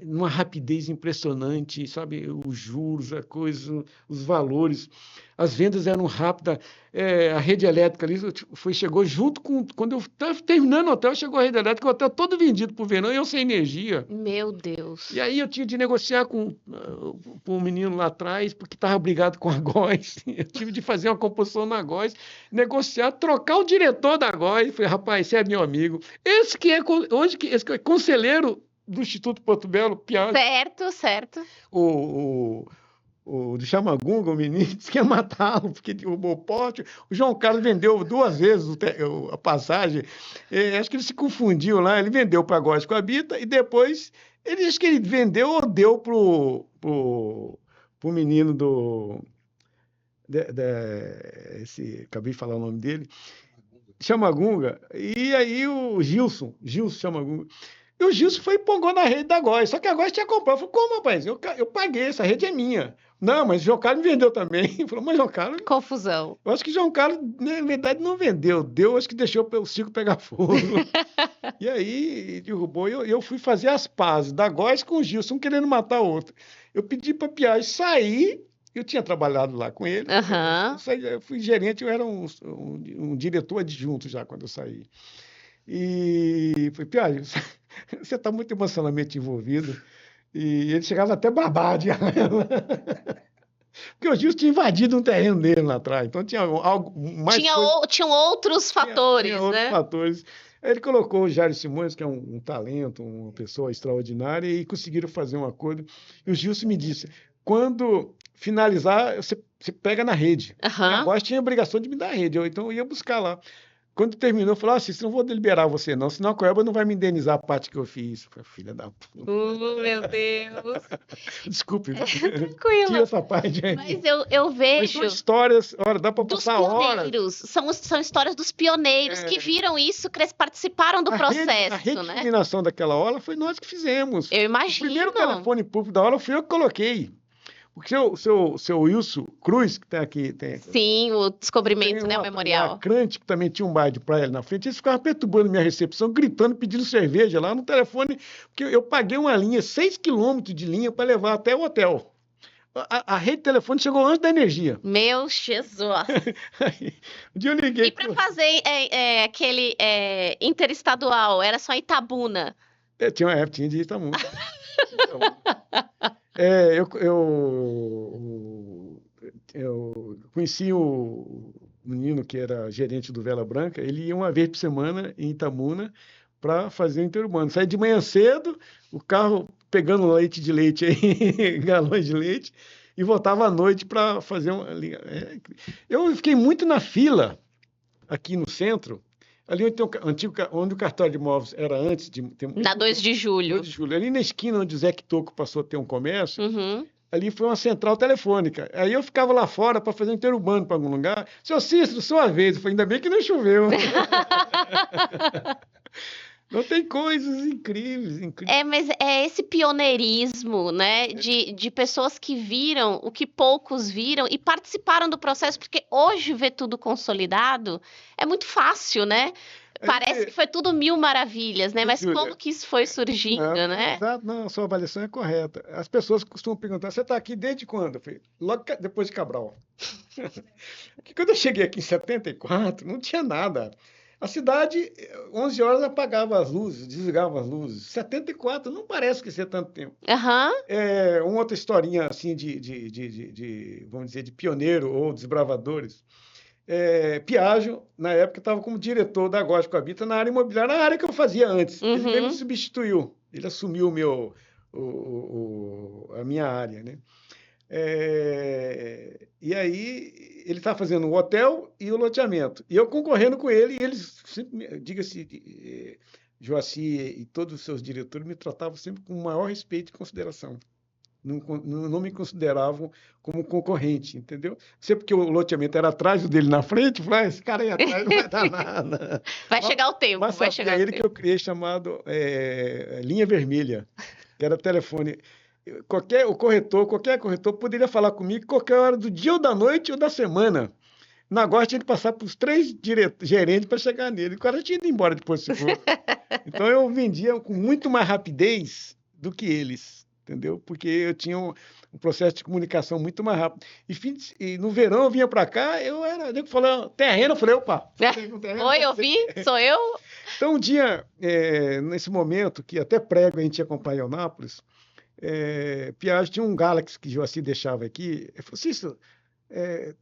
[SPEAKER 2] numa rapidez impressionante, sabe? Os juros, a coisa, os valores. As vendas eram rápidas. A rede elétrica ali chegou junto com... Quando eu estava terminando o hotel, chegou a rede elétrica, o hotel todo vendido por verão, e eu sem energia.
[SPEAKER 1] Meu Deus.
[SPEAKER 2] E aí eu tinha de negociar com um menino lá atrás, porque estava brigado com a GOES. Eu tive de fazer uma composição na GOES, negociar, trocar o diretor da GOES. Falei, rapaz, esse é meu amigo. Esse que é conselheiro do Instituto Porto Belo, Piazza.
[SPEAKER 1] Certo.
[SPEAKER 2] O de Chamagunga, o menino, disse que ia matá-lo, porque derrubou o pote. O João Carlos vendeu 2 vezes a passagem. Acho que ele se confundiu lá. Ele vendeu para a Góis com a Bita e depois, acho que ele vendeu ou deu pro menino do... acabei de falar o nome dele. Chamagunga. E aí o Gilson Chamagunga. E o Gilson foi e pongou na rede da Góis. Só que a Góis tinha comprado. Eu falei, como, rapaz? Eu paguei, essa rede é minha. Não, mas o João Carlos me vendeu também. Falou, mas João Carlos...
[SPEAKER 1] Confusão.
[SPEAKER 2] Eu acho que o João Carlos, na verdade, não vendeu. Acho que deixou o circo pegar fogo. E aí, derrubou. Eu fui fazer as pazes da Góis com o Gilson, um querendo matar o outro. Eu pedi para Piaggi sair. Eu tinha trabalhado lá com ele. Eu fui gerente, eu era um diretor adjunto já quando eu saí. E falei, Piaggi, você está muito emocionalmente envolvido. E ele chegava até babar de raiva. Porque o Gilson tinha invadido um terreno dele lá atrás. Então tinha algo mais.
[SPEAKER 1] Tinham outros fatores,
[SPEAKER 2] tinha outros fatores. Aí ele colocou o Jairo Simões, que é um talento, uma pessoa extraordinária, e conseguiram fazer um acordo. E o Gilson me disse: quando finalizar, você pega na rede. A Góis tinha a obrigação de me dar a rede. Então eu ia buscar lá. Quando terminou, eu falei, Cícero, não vou deliberar você não, senão a Coelba não vai me indenizar a parte que eu fiz. Falei, filha da puta.
[SPEAKER 1] Meu Deus.
[SPEAKER 2] Desculpe.
[SPEAKER 1] Tranquilo.
[SPEAKER 2] Tira essa parte aí.
[SPEAKER 1] Mas eu vejo...
[SPEAKER 2] Mas são histórias, dá para passar horas.
[SPEAKER 1] São histórias dos pioneiros que viram isso, participaram do processo.
[SPEAKER 2] A rede de iluminação daquela hora foi nós que fizemos.
[SPEAKER 1] Eu imagino.
[SPEAKER 2] O primeiro telefone público da hora fui eu que coloquei. Porque o seu Wilson Cruz, que tem aqui...
[SPEAKER 1] Sim, o descobrimento, né, o memorial.
[SPEAKER 2] A Crante, que também tinha um bar de praia ali na frente, eles ficavam perturbando minha recepção, gritando, pedindo cerveja lá no telefone, porque eu paguei uma linha, 6 quilômetros de linha para levar até o hotel. A rede de telefone chegou antes da energia.
[SPEAKER 1] Meu Jesus!
[SPEAKER 2] Um dia eu liguei...
[SPEAKER 1] E para fazer aquele interestadual, era só Itabuna?
[SPEAKER 2] Tinha de Itabuna. Eu conheci o menino que era gerente do Vela Branca. Ele ia uma vez por semana em Itabuna para fazer o interurbano. Saía de manhã cedo, o carro pegando leite aí, galões de leite, e voltava à noite para fazer uma... Eu fiquei muito na fila aqui no centro, ali onde o cartório de imóveis era antes de...
[SPEAKER 1] Na 2 de julho.
[SPEAKER 2] 2 de julho. Ali na esquina onde o Zé Quitoco passou a ter um comércio, ali foi uma central telefônica. Aí eu ficava lá fora para fazer um interurbano para algum lugar. Seu Cícero, sua vez. Eu falei, ainda bem que não choveu. Não tem coisas incríveis, incríveis.
[SPEAKER 1] Mas é esse pioneirismo, né, de pessoas que viram o que poucos viram e participaram do processo, porque hoje ver tudo consolidado é muito fácil, né?
[SPEAKER 2] Aí
[SPEAKER 1] Parece que
[SPEAKER 2] você,
[SPEAKER 1] foi tudo mil maravilhas, né? Mas como
[SPEAKER 2] Júlia,
[SPEAKER 1] que isso foi surgindo,
[SPEAKER 2] não,
[SPEAKER 1] né?
[SPEAKER 2] exato, não, a sua avaliação é correta. As pessoas costumam perguntar, você está aqui desde quando? Eu falei, logo depois de Cabral. Porque quando eu cheguei aqui em 74, não tinha nada. A cidade, 11 horas, apagava as luzes, desligava as luzes. 74 não parece que seja tanto tempo.
[SPEAKER 1] Aham.
[SPEAKER 2] Uma outra historinha assim vamos dizer, de pioneiro ou desbravadores. Piaggio, na época, estava como diretor da Gótico Habita na área imobiliária, na área que eu fazia antes. Ele veio me
[SPEAKER 1] Uhum.
[SPEAKER 2] substituiu, ele assumiu a minha área, né? E aí ele estava fazendo o hotel e o loteamento. E eu concorrendo com ele, e eles, diga-se, Joaci e todos os seus diretores me tratavam sempre com o maior respeito e consideração. Não me consideravam como concorrente, entendeu? Sempre porque o loteamento era atrás, o dele na frente, falei, esse cara aí atrás não vai dar nada.
[SPEAKER 1] Vai chegar o tempo,
[SPEAKER 2] Mas
[SPEAKER 1] vai
[SPEAKER 2] sabia
[SPEAKER 1] chegar o
[SPEAKER 2] ele que
[SPEAKER 1] tempo.
[SPEAKER 2] eu criei chamado linha vermelha, que era telefone. Qualquer corretor poderia falar comigo qualquer hora do dia ou da noite ou da semana. Na Góis tinha que passar por os 3 gerentes para chegar nele. O cara tinha ido embora depois do segundo. Então eu vendia com muito mais rapidez do que eles, entendeu? Porque eu tinha um processo de comunicação muito mais rápido. E no verão eu vinha para cá, eu falava, terreno, eu falei, opa, terreno
[SPEAKER 1] Oi,
[SPEAKER 2] para
[SPEAKER 1] eu
[SPEAKER 2] você.
[SPEAKER 1] vi? Sou eu?
[SPEAKER 2] Então um dia, nesse momento, que até prego a gente ia acompanhar Eunápolis, Piaggio tinha um Galaxy que Joaci deixava aqui. Ele falou, Cícero,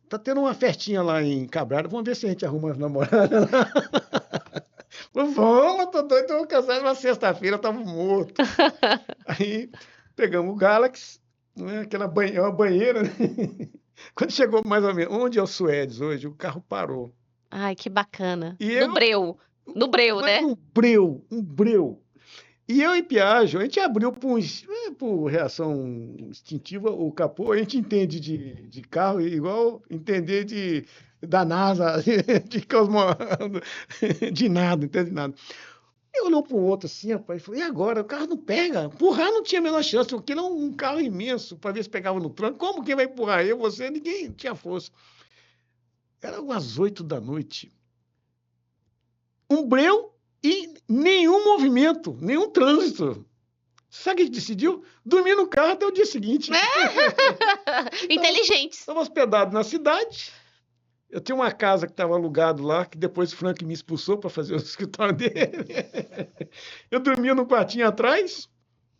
[SPEAKER 2] tá tendo uma festinha lá em Cabral, vamos ver se a gente arruma as namoradas lá. Falei, vamos, tô doido, eu vou casar na sexta-feira, eu tava morto. Aí pegamos o Galaxy, né, uma banheira, né? Quando chegou mais ou menos, onde é o Suedes hoje, o carro parou.
[SPEAKER 1] Ai, que bacana.
[SPEAKER 2] E
[SPEAKER 1] No
[SPEAKER 2] eu,
[SPEAKER 1] breu. No breu,
[SPEAKER 2] mas
[SPEAKER 1] né?
[SPEAKER 2] um breu. E eu e Piaggio, a gente abriu por reação instintiva o capô, a gente entende de carro igual entender da NASA, de cosmo, de nada, entende de nada. Ele olhou para o outro assim, rapaz, e falou, e agora? O carro não pega. Empurrar não tinha a menor chance, porque era um carro imenso, para ver se pegava no tranco. Como quem vai empurrar? Eu, você, ninguém tinha força. Era umas 8 da noite. Um breu e nenhum movimento, nenhum trânsito. Sabe o que a gente decidiu? Dormir no carro até o dia seguinte.
[SPEAKER 1] Inteligentes.
[SPEAKER 2] Estava hospedado na cidade. Eu tinha uma casa que estava alugado lá, que depois o Frank me expulsou para fazer o escritório dele. Eu dormia no quartinho atrás.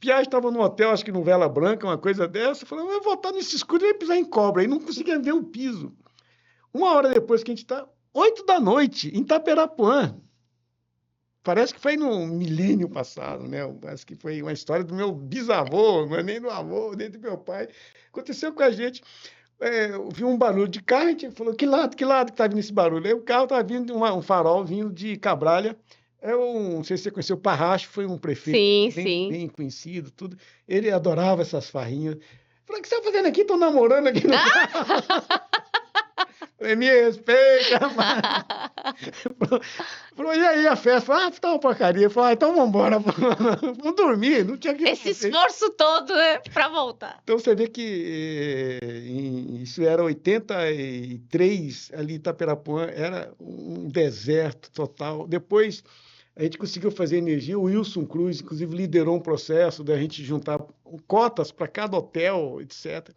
[SPEAKER 2] Piagem estava no hotel, acho que no Vela Branca, uma coisa dessa. Falei, eu vou voltar nesse escuro e vai pisar em cobra. Aí não conseguia ver o piso. Uma hora depois que a gente está, 8 da noite, em Itaperapuã. Parece que foi no milênio passado, né? Parece que foi uma história do meu bisavô, não é nem do avô, nem do meu pai. Aconteceu com a gente. Eu vi um barulho de carro, a gente falou, que lado que está vindo esse barulho? Aí o carro estava vindo, um farol vindo de Cabralha. Não sei se você conheceu, o Parracho foi um prefeito
[SPEAKER 1] Sim,
[SPEAKER 2] bem,
[SPEAKER 1] sim.
[SPEAKER 2] bem conhecido, tudo. Ele adorava essas farrinhas. Falei, o que você está fazendo aqui? Estou namorando aqui no carro. Falei, me respeita, rapaz. Falou, e aí a festa? Falei, tá uma porcaria. Falei, então vamos embora. Vamos dormir, não tinha que
[SPEAKER 1] Esse
[SPEAKER 2] fazer.
[SPEAKER 1] esforço todo, né, para voltar.
[SPEAKER 2] Então você vê que isso era 83, ali em Itaperapuã, era um deserto total. Depois a gente conseguiu fazer energia, o Wilson Cruz, inclusive, liderou um processo da gente juntar cotas para cada hotel, etc.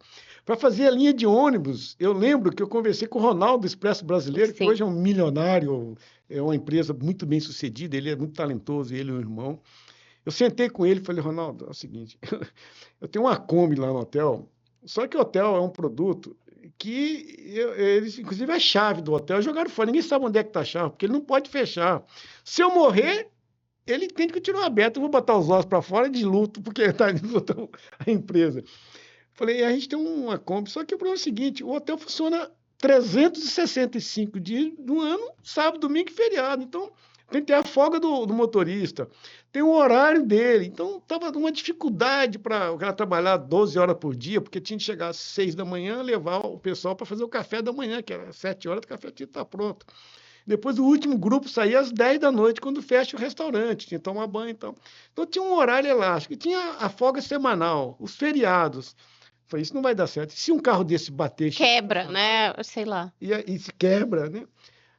[SPEAKER 2] Para fazer a linha de ônibus, eu lembro que eu conversei com o Ronaldo Expresso Brasileiro, que
[SPEAKER 1] Sim.
[SPEAKER 2] hoje é um milionário, é uma empresa muito bem sucedida, ele é muito talentoso, ele e o irmão. Eu sentei com ele e falei, Ronaldo, é o seguinte, eu tenho uma Kombi lá no hotel, só que o hotel é um produto que eles, inclusive, a chave do hotel jogaram fora. Ninguém sabe onde é que está a chave, porque ele não pode fechar. Se eu morrer, ele tem que continuar aberto. Eu vou botar os ossos para fora de luto, porque está indo a empresa. Falei, a gente tem uma Kombi, só que o problema é o seguinte, o hotel funciona 365 dias do ano, sábado, domingo e feriado. Então, tem que ter a folga do motorista, tem o horário dele. Então, estava uma dificuldade para o cara trabalhar 12 horas por dia, porque tinha que chegar às 6 da manhã, levar o pessoal para fazer o café da manhã, que era 7 horas, o café tinha que estar pronto. Depois o último grupo saía às 10 da noite, quando fecha o restaurante, tinha que tomar banho e tal. Então tinha um horário elástico, tinha a folga semanal, os feriados. Falei, isso não vai dar certo. Se um carro desse bater...
[SPEAKER 1] Quebra, né? Sei lá.
[SPEAKER 2] E se quebra, né?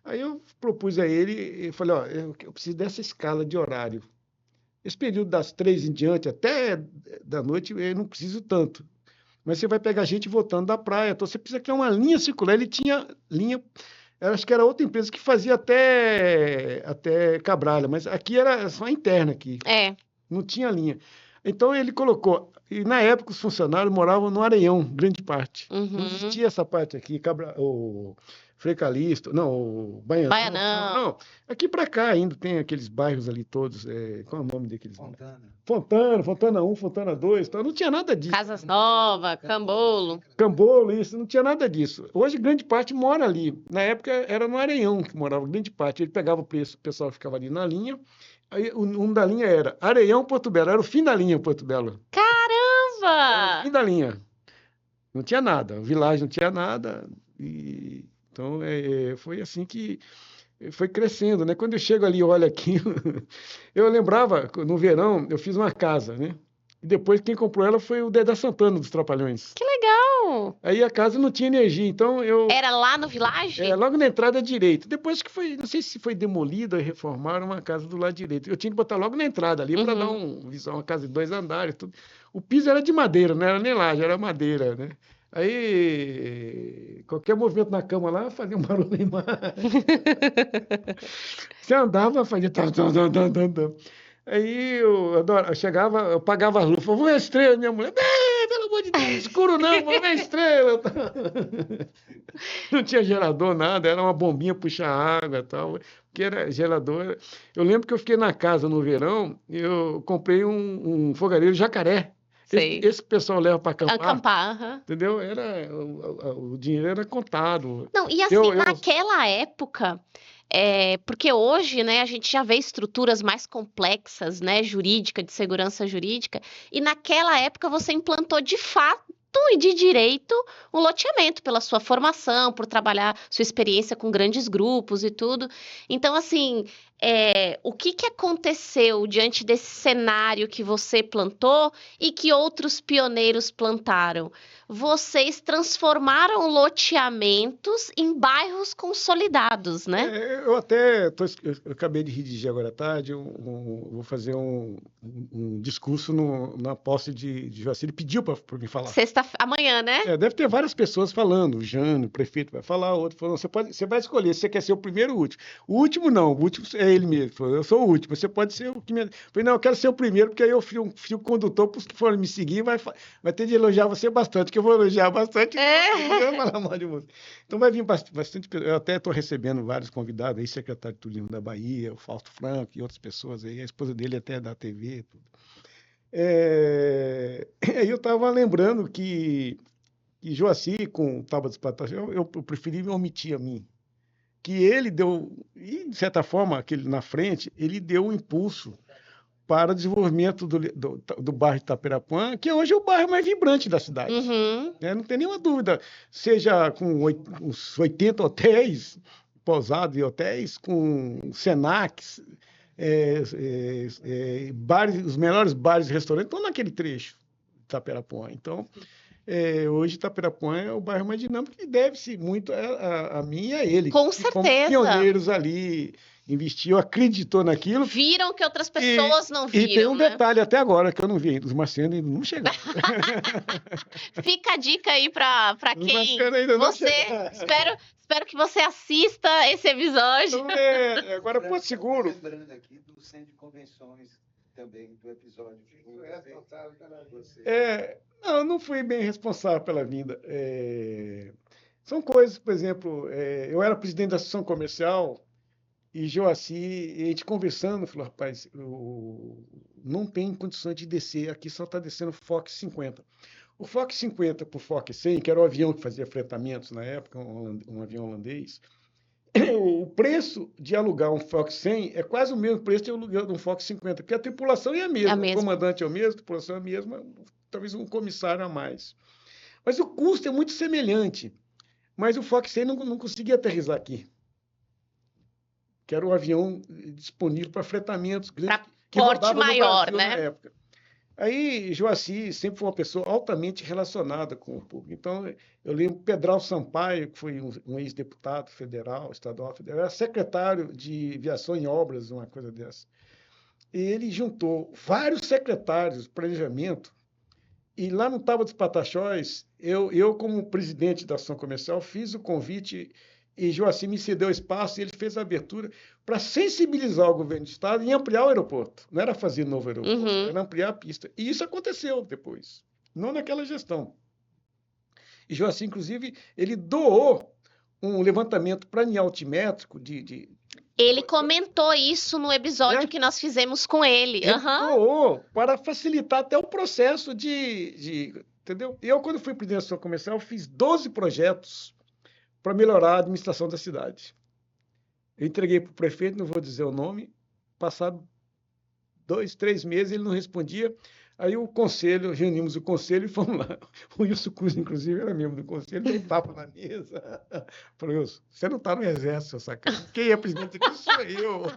[SPEAKER 2] Aí eu propus a ele, e falei, ó, eu preciso dessa escala de horário. Esse período das 3 em diante, até da noite, eu não preciso tanto. Mas você vai pegar gente voltando da praia, então você precisa criar uma linha circular. Ele tinha linha, eu acho que era outra empresa que fazia até Cabralha, mas aqui era só interna aqui,
[SPEAKER 1] É.
[SPEAKER 2] não tinha linha. Então ele colocou, e na época os funcionários moravam no Areião, grande parte. Não
[SPEAKER 1] Uhum.
[SPEAKER 2] existia essa parte aqui, o Frei Calixto, não, o Baianão.
[SPEAKER 1] Baianão.
[SPEAKER 2] Não, aqui para cá ainda tem aqueles bairros ali todos, qual é o nome daqueles? Fontana 1, Fontana 2, então não tinha nada disso.
[SPEAKER 1] Casas Nova, Cambolo.
[SPEAKER 2] Cambolo, isso, não tinha nada disso. Hoje, grande parte mora ali. Na época, era no Areião que morava, grande parte. Ele pegava o preço, o pessoal ficava ali na linha. Aí, o nome da linha era Areião, Porto Belo. Era o fim da linha, Porto Belo. Era o fim
[SPEAKER 1] Caramba!
[SPEAKER 2] da linha. Não tinha nada. A vilagem não tinha nada. Então, foi assim que foi crescendo, né? Quando eu chego ali e olho aquilo, eu lembrava, no verão, eu fiz uma casa, né? E depois quem comprou ela foi o Dedé Santana dos Trapalhões.
[SPEAKER 1] Que legal!
[SPEAKER 2] Aí a casa não tinha energia, então eu...
[SPEAKER 1] Era lá no Village?
[SPEAKER 2] logo na entrada direita. Depois que foi, não sei se foi demolida e reformaram uma casa do lado direito. Eu tinha que botar logo na entrada ali para dar uma casa de 2 andares. Tudo. O piso era de madeira, não era nem laje, era madeira, né? Aí, qualquer movimento na cama lá fazia um barulho lá embaixo. Você andava, fazia... Aí eu chegava, eu pagava a luz, falava, vou ver a estrela, minha mulher, pelo amor de Deus, escuro não, vou ver a estrela. Não tinha gerador, nada, era uma bombinha puxar água e tal, porque era gerador. Eu lembro que eu fiquei na casa no verão, eu comprei um fogareiro jacaré.
[SPEAKER 1] Sei.
[SPEAKER 2] Esse pessoal leva para acampar.
[SPEAKER 1] Acampar,
[SPEAKER 2] Entendeu? O dinheiro era contado.
[SPEAKER 1] Não, e assim, naquela época, porque hoje, né, a gente já vê estruturas mais complexas, né, jurídica, de segurança jurídica, e naquela época você implantou de fato e de direito um loteamento pela sua formação, por trabalhar sua experiência com grandes grupos e tudo. Então, assim, o que aconteceu diante desse cenário que você plantou e que outros pioneiros plantaram? Vocês transformaram loteamentos em bairros consolidados, né?
[SPEAKER 2] Eu eu acabei de redigir agora à tarde, vou fazer um discurso na posse de Joaci. Ele pediu para me falar.
[SPEAKER 1] Amanhã, né?
[SPEAKER 2] Deve ter várias pessoas falando. O Jânio, o prefeito vai falar, outro falando. Você vai escolher se você quer ser o primeiro ou o último. O último não, o último é ele mesmo. Falou, eu sou o último, você pode ser o que me... Eu falei, não, eu quero ser o primeiro, porque aí eu fui o condutor, para os que forem me seguir, vai ter de elogiar você bastante, que eu vou elogiar bastante. Eu vou falar mal de você. Então vai vir bastante. Eu até estou recebendo vários convidados aí, secretário de Turismo da Bahia, o Fausto Franco e outras pessoas aí, a esposa dele até é da TV. Tudo. Aí eu estava lembrando que Joaci, com o Tábua dos Plantações, eu preferi omitir a mim. Que ele deu, e de certa forma, aquele na frente, ele deu um impulso para o desenvolvimento do bairro de Itapirapuã, que hoje é o bairro mais vibrante da cidade.
[SPEAKER 1] Uhum.
[SPEAKER 2] Não tem nenhuma dúvida. Seja com uns 80 hotéis, pousados e hotéis, com Senacs, bares, os melhores bares e restaurantes estão naquele trecho de Itapirapuã. Então, hoje Itapirapuã é o bairro mais dinâmico e deve-se muito a mim e a ele.
[SPEAKER 1] Com certeza.
[SPEAKER 2] Como pioneiros ali, investiu, acreditou naquilo.
[SPEAKER 1] Viram que outras pessoas não viram.
[SPEAKER 2] E tem um detalhe até agora que eu não vi, os marcianos ainda não chegaram.
[SPEAKER 1] Fica a dica aí para quem
[SPEAKER 2] ainda
[SPEAKER 1] você espero que você assista esse episódio.
[SPEAKER 2] Então, agora Porto Seguro.
[SPEAKER 3] Lembrando aqui do centro de convenções também do episódio.
[SPEAKER 2] Não fui bem responsável pela vinda. São coisas, por exemplo, eu era presidente da Associação Comercial e Joaci, a gente conversando, falou, rapaz, não tem condições de descer, aqui só está descendo o Fox 50. O Fox 50 para o Fox 100, que era o avião que fazia fretamentos na época, um avião holandês, o preço de alugar um Fox 100 é quase o mesmo preço de alugar um Fox 50, porque a tripulação é a mesma, o comandante é o mesmo, a tripulação é a mesma, talvez um comissário a mais. Mas o custo é muito semelhante. Mas o Fox 100 não conseguia aterrissar aqui. que era um avião disponível para fretamentos grandes
[SPEAKER 1] Para
[SPEAKER 2] que
[SPEAKER 1] porte
[SPEAKER 2] rodava no
[SPEAKER 1] maior,
[SPEAKER 2] Brasil na
[SPEAKER 1] né?
[SPEAKER 2] época. Aí, Joaci sempre foi uma pessoa altamente relacionada com o público. Então, eu lembro Pedral Sampaio, que foi um ex-deputado federal, estadual, federal, era secretário de Viação e Obras, uma coisa dessa. E ele juntou vários secretários de planejamento, e lá no Tábua dos Pataxós, eu, como presidente da ação comercial, fiz o convite e Joacim me cedeu espaço e ele fez a abertura para sensibilizar o governo do estado e ampliar o aeroporto. Não era fazer novo aeroporto,
[SPEAKER 1] Uhum.
[SPEAKER 2] era ampliar a pista. E isso aconteceu depois, não naquela gestão. E Joacim, inclusive, ele doou um levantamento planialtimétrico
[SPEAKER 1] Ele comentou isso no episódio
[SPEAKER 2] né?
[SPEAKER 1] que nós fizemos com ele.
[SPEAKER 2] Ele
[SPEAKER 1] Aham.
[SPEAKER 2] doou para facilitar até o processo entendeu? Eu, quando fui presidente da ação comercial, fiz 12 projetos para melhorar a administração da cidade. Eu entreguei para o prefeito, não vou dizer o nome, passado 2, 3 meses, ele não respondia. Aí o conselho, reunimos o conselho e fomos lá. O Wilson Cruz, inclusive, era membro do conselho, deu um tapa na mesa. Falei, Wilson, você não está no exército, seu sacana. Quem é presidente aqui sou eu.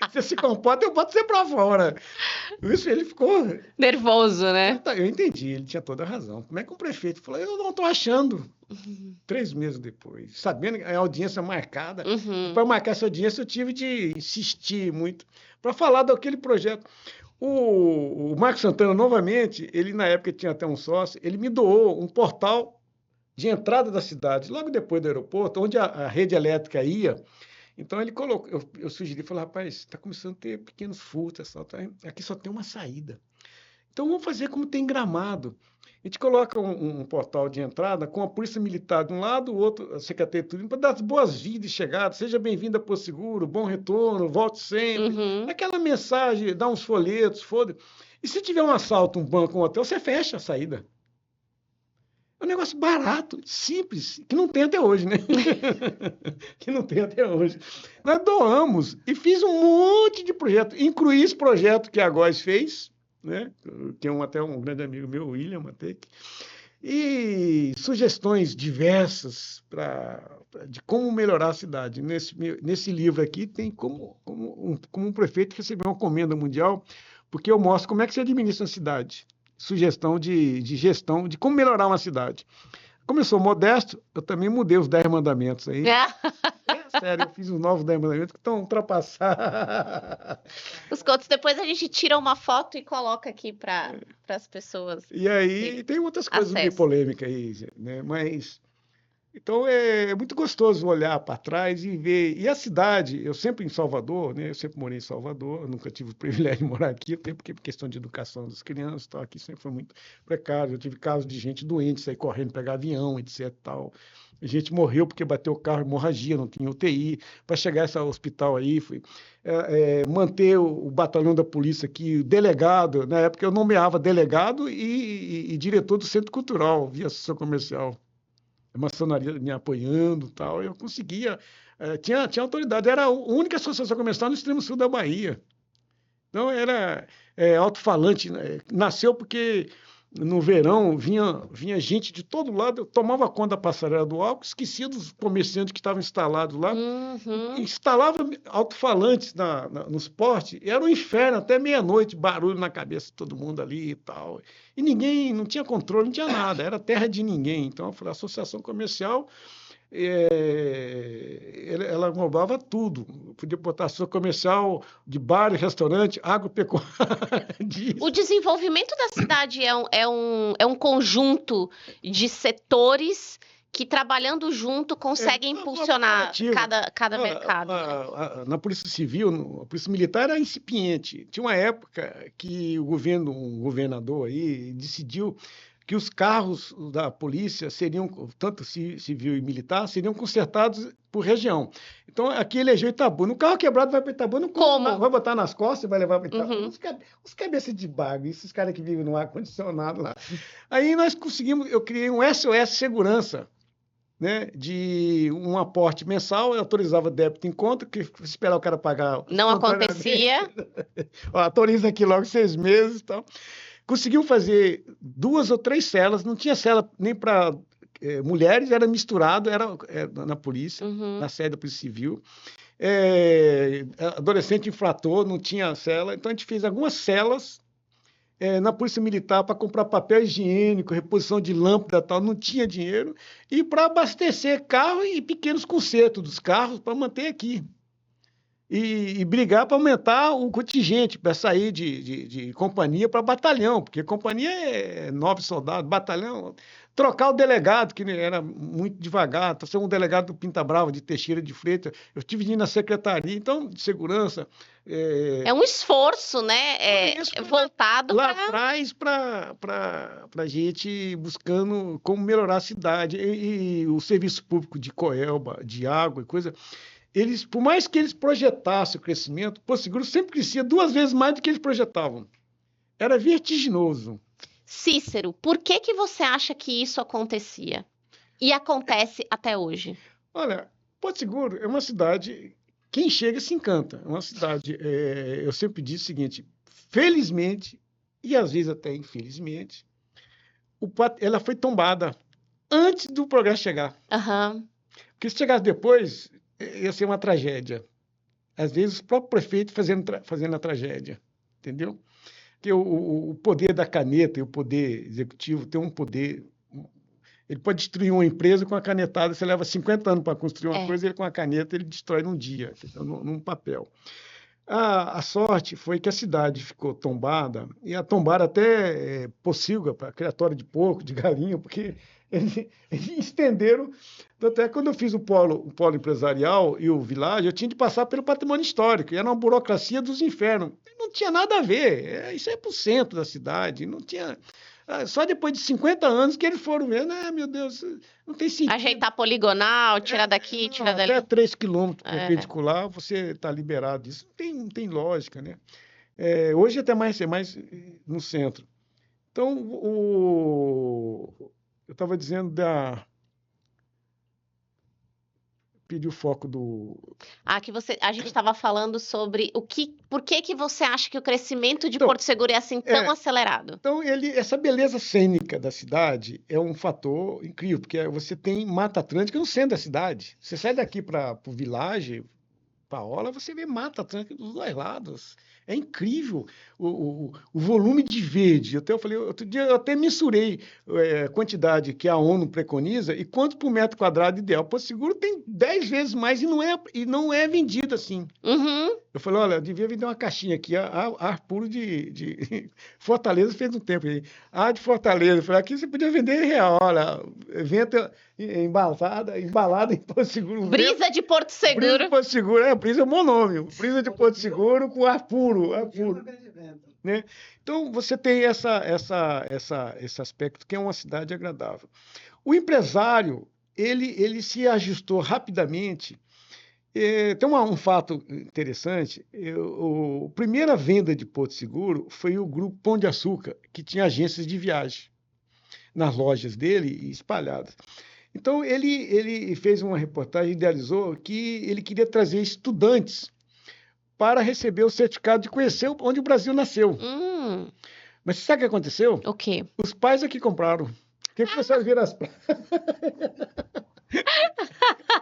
[SPEAKER 2] Você se comporta, eu boto você para fora. O Wilson, ele ficou...
[SPEAKER 1] Nervoso, né?
[SPEAKER 2] Eu entendi, ele tinha toda a razão. Como é que o prefeito falou, eu não estou achando. 3 meses depois, sabendo a audiência marcada,
[SPEAKER 1] Uhum.
[SPEAKER 2] para marcar essa audiência eu tive de insistir muito para falar daquele projeto. O Marcos Santana, novamente, ele na época tinha até um sócio, ele me doou um portal de entrada da cidade, logo depois do aeroporto, onde a rede elétrica ia. Então ele colocou, eu sugeri, falei, rapaz, está começando a ter pequenos furtos, aqui só tem uma saída. Então vamos fazer como tem Gramado. A gente coloca um portal de entrada com a Polícia Militar de um lado, o outro, a Secretaria de Turismo, para dar as boas-vindas e chegadas. Seja bem-vindo a Porto Seguro, bom retorno, volte sempre.
[SPEAKER 1] Uhum.
[SPEAKER 2] Aquela mensagem, dá uns folhetos, foda. E se tiver um assalto, um banco, um hotel, você fecha a saída. É um negócio barato, simples, que não tem até hoje, né? Que não tem até hoje. Nós doamos e fiz um monte de projeto, incluí esse projeto que a Góes fez, né? Tem até um grande amigo meu, William Matec, e sugestões diversas de como melhorar a cidade. Nesse livro aqui tem como um prefeito receber uma comenda mundial, porque eu mostro como é que se administra a cidade. Sugestão de gestão, de como melhorar uma cidade. Como eu sou modesto, eu também mudei os 10 mandamentos aí. Sério, eu fiz os novos 10 mandamentos que estão ultrapassados.
[SPEAKER 1] Os contos, depois a gente tira uma foto e coloca aqui para as pessoas.
[SPEAKER 2] E aí tem outras coisas meio polêmicas aí, né? Mas então é muito gostoso olhar para trás e ver. E a cidade, eu sempre em Salvador, né? Eu sempre morei em Salvador, eu nunca tive o privilégio de morar aqui, até porque questão de educação das crianças, tal, aqui sempre foi muito precário. Eu tive casos de gente doente, sair correndo, pegar avião, etc. Tal. A gente morreu porque bateu o carro, hemorragia, não tinha UTI. Para chegar a esse hospital aí, manter o batalhão da polícia aqui, o delegado, na época eu nomeava delegado e diretor do Centro Cultural, via associação comercial. A maçonaria me apoiando e tal, eu conseguia, tinha autoridade, era a única associação comercial no extremo sul da Bahia. Então era alto-falante, né? Nasceu porque no verão vinha gente de todo lado, eu tomava conta da passarela do álcool, esquecia dos comerciantes que estavam instalados lá, instalava alto-falantes nos postes, e era um inferno, até meia-noite, barulho na cabeça de todo mundo ali e tal. E ninguém, não tinha controle, não tinha nada, era terra de ninguém. Então, eu falei, a associação comercial, ela englobava tudo. Podia botar associação comercial de bar, restaurante, agropecuária.
[SPEAKER 1] O desenvolvimento da cidade é um conjunto de setores que, trabalhando junto, conseguem impulsionar cada mercado.
[SPEAKER 2] Na Polícia Civil, a Polícia Militar era incipiente. Tinha uma época que um governador aí decidiu que os carros da polícia seriam, tanto civil e militar, seriam consertados por região. Então, aqui elegeu Itabuna. O carro quebrado vai para Itabuna, como? Vai botar nas costas e vai levar para Itabuna. Os cabeças de bago, esses caras que vivem no ar-condicionado lá. Aí nós conseguimos, eu criei um SOS Segurança, né, de um aporte mensal, eu autorizava débito em conta, que esperar o cara pagar.
[SPEAKER 1] Não acontecia.
[SPEAKER 2] Autoriza aqui logo 6 meses e tal. Conseguiu fazer 2 ou 3 celas, não tinha cela nem para mulheres, era misturado, era na polícia,
[SPEAKER 1] Uhum.
[SPEAKER 2] na sede da Polícia Civil. Adolescente infrator, não tinha cela, então a gente fez algumas celas na Polícia Militar para comprar papel higiênico, reposição de lâmpada e tal, não tinha dinheiro, e para abastecer carro e pequenos consertos dos carros para manter aqui. E brigar para aumentar o contingente, para sair de companhia para batalhão, porque companhia é 9 soldados, batalhão. Trocar o delegado, que era muito devagar, ser um delegado do Pinta Brava, de Teixeira de Freitas, eu tive de ir na secretaria, então, de segurança.
[SPEAKER 1] É um esforço, né? Voltado
[SPEAKER 2] lá
[SPEAKER 1] para.
[SPEAKER 2] atrás para a gente buscando como melhorar a cidade. E o serviço público de Coelba, de água e coisa. Eles, por mais que eles projetassem o crescimento, Porto Seguro sempre crescia 2 vezes mais do que eles projetavam. Era vertiginoso.
[SPEAKER 1] Cícero, por que que você acha que isso acontecia? E acontece até hoje?
[SPEAKER 2] Olha, Porto Seguro é uma cidade, quem chega se encanta. É uma cidade, eu sempre disse o seguinte, felizmente, e às vezes até infelizmente, ela foi tombada antes do progresso chegar.
[SPEAKER 1] Aham.
[SPEAKER 2] Porque se chegasse depois, ia ser uma tragédia. Às vezes, o próprio prefeito fazendo a tragédia, entendeu? Porque o poder da caneta e o poder executivo tem um poder. Ele pode destruir uma empresa com a canetada. Você leva 50 anos para construir uma coisa, ele com a caneta ele destrói num dia, num papel. A sorte foi que a cidade ficou tombada, e a tombaram até pocilga, para criatório de porco, de galinha, porque eles estenderam. Tanto é que quando eu fiz o polo empresarial e o Village, eu tinha de passar pelo patrimônio histórico, e era uma burocracia dos infernos. Não tinha nada a ver, isso é para o centro da cidade, não tinha. Só depois de 50 anos que eles foram vendo, meu Deus, não tem sentido.
[SPEAKER 1] Ajeitar poligonal, tirar daqui, tirar dali.
[SPEAKER 2] Até 3 quilômetros perpendicular, você está liberado disso. Não tem lógica, né? Hoje até mais no centro. Então, eu estava dizendo Pedi o foco do.
[SPEAKER 1] Que a gente estava falando sobre por que você acha que o crescimento de Porto Seguro é assim tão acelerado?
[SPEAKER 2] Então, essa beleza cênica da cidade é um fator incrível, porque você tem Mata Atlântica no centro da cidade. Você sai daqui para o Village, Paola, você vê Mata Atlântica dos 2 lados. É incrível o volume de verde. Eu falei, outro dia eu até mensurei a quantidade que a ONU preconiza e quanto por metro quadrado ideal. Porto Seguro tem 10 vezes mais e não é vendido assim.
[SPEAKER 1] Uhum.
[SPEAKER 2] Eu falei, olha, eu devia vender uma caixinha aqui, ar puro de Fortaleza fez um tempo aí. De Fortaleza. Eu falei, aqui você podia vender em real, olha, vento embalada em Porto Seguro.
[SPEAKER 1] Brisa de Porto Seguro.
[SPEAKER 2] Brisa de Porto Seguro, brisa é o meu nome. Brisa de Porto Seguro com ar puro. Né? Então, você tem esse aspecto que é uma cidade agradável. O empresário, ele se ajustou rapidamente. Tem um fato interessante. A primeira venda de Porto Seguro foi o Grupo Pão de Açúcar, que tinha agências de viagem nas lojas dele espalhadas. Então, ele fez uma reportagem, idealizou que ele queria trazer estudantes para receber o certificado de conhecer onde o Brasil nasceu. Mas sabe o que aconteceu?
[SPEAKER 1] O quê?
[SPEAKER 2] Os pais aqui compraram. O que vocês viram as praias?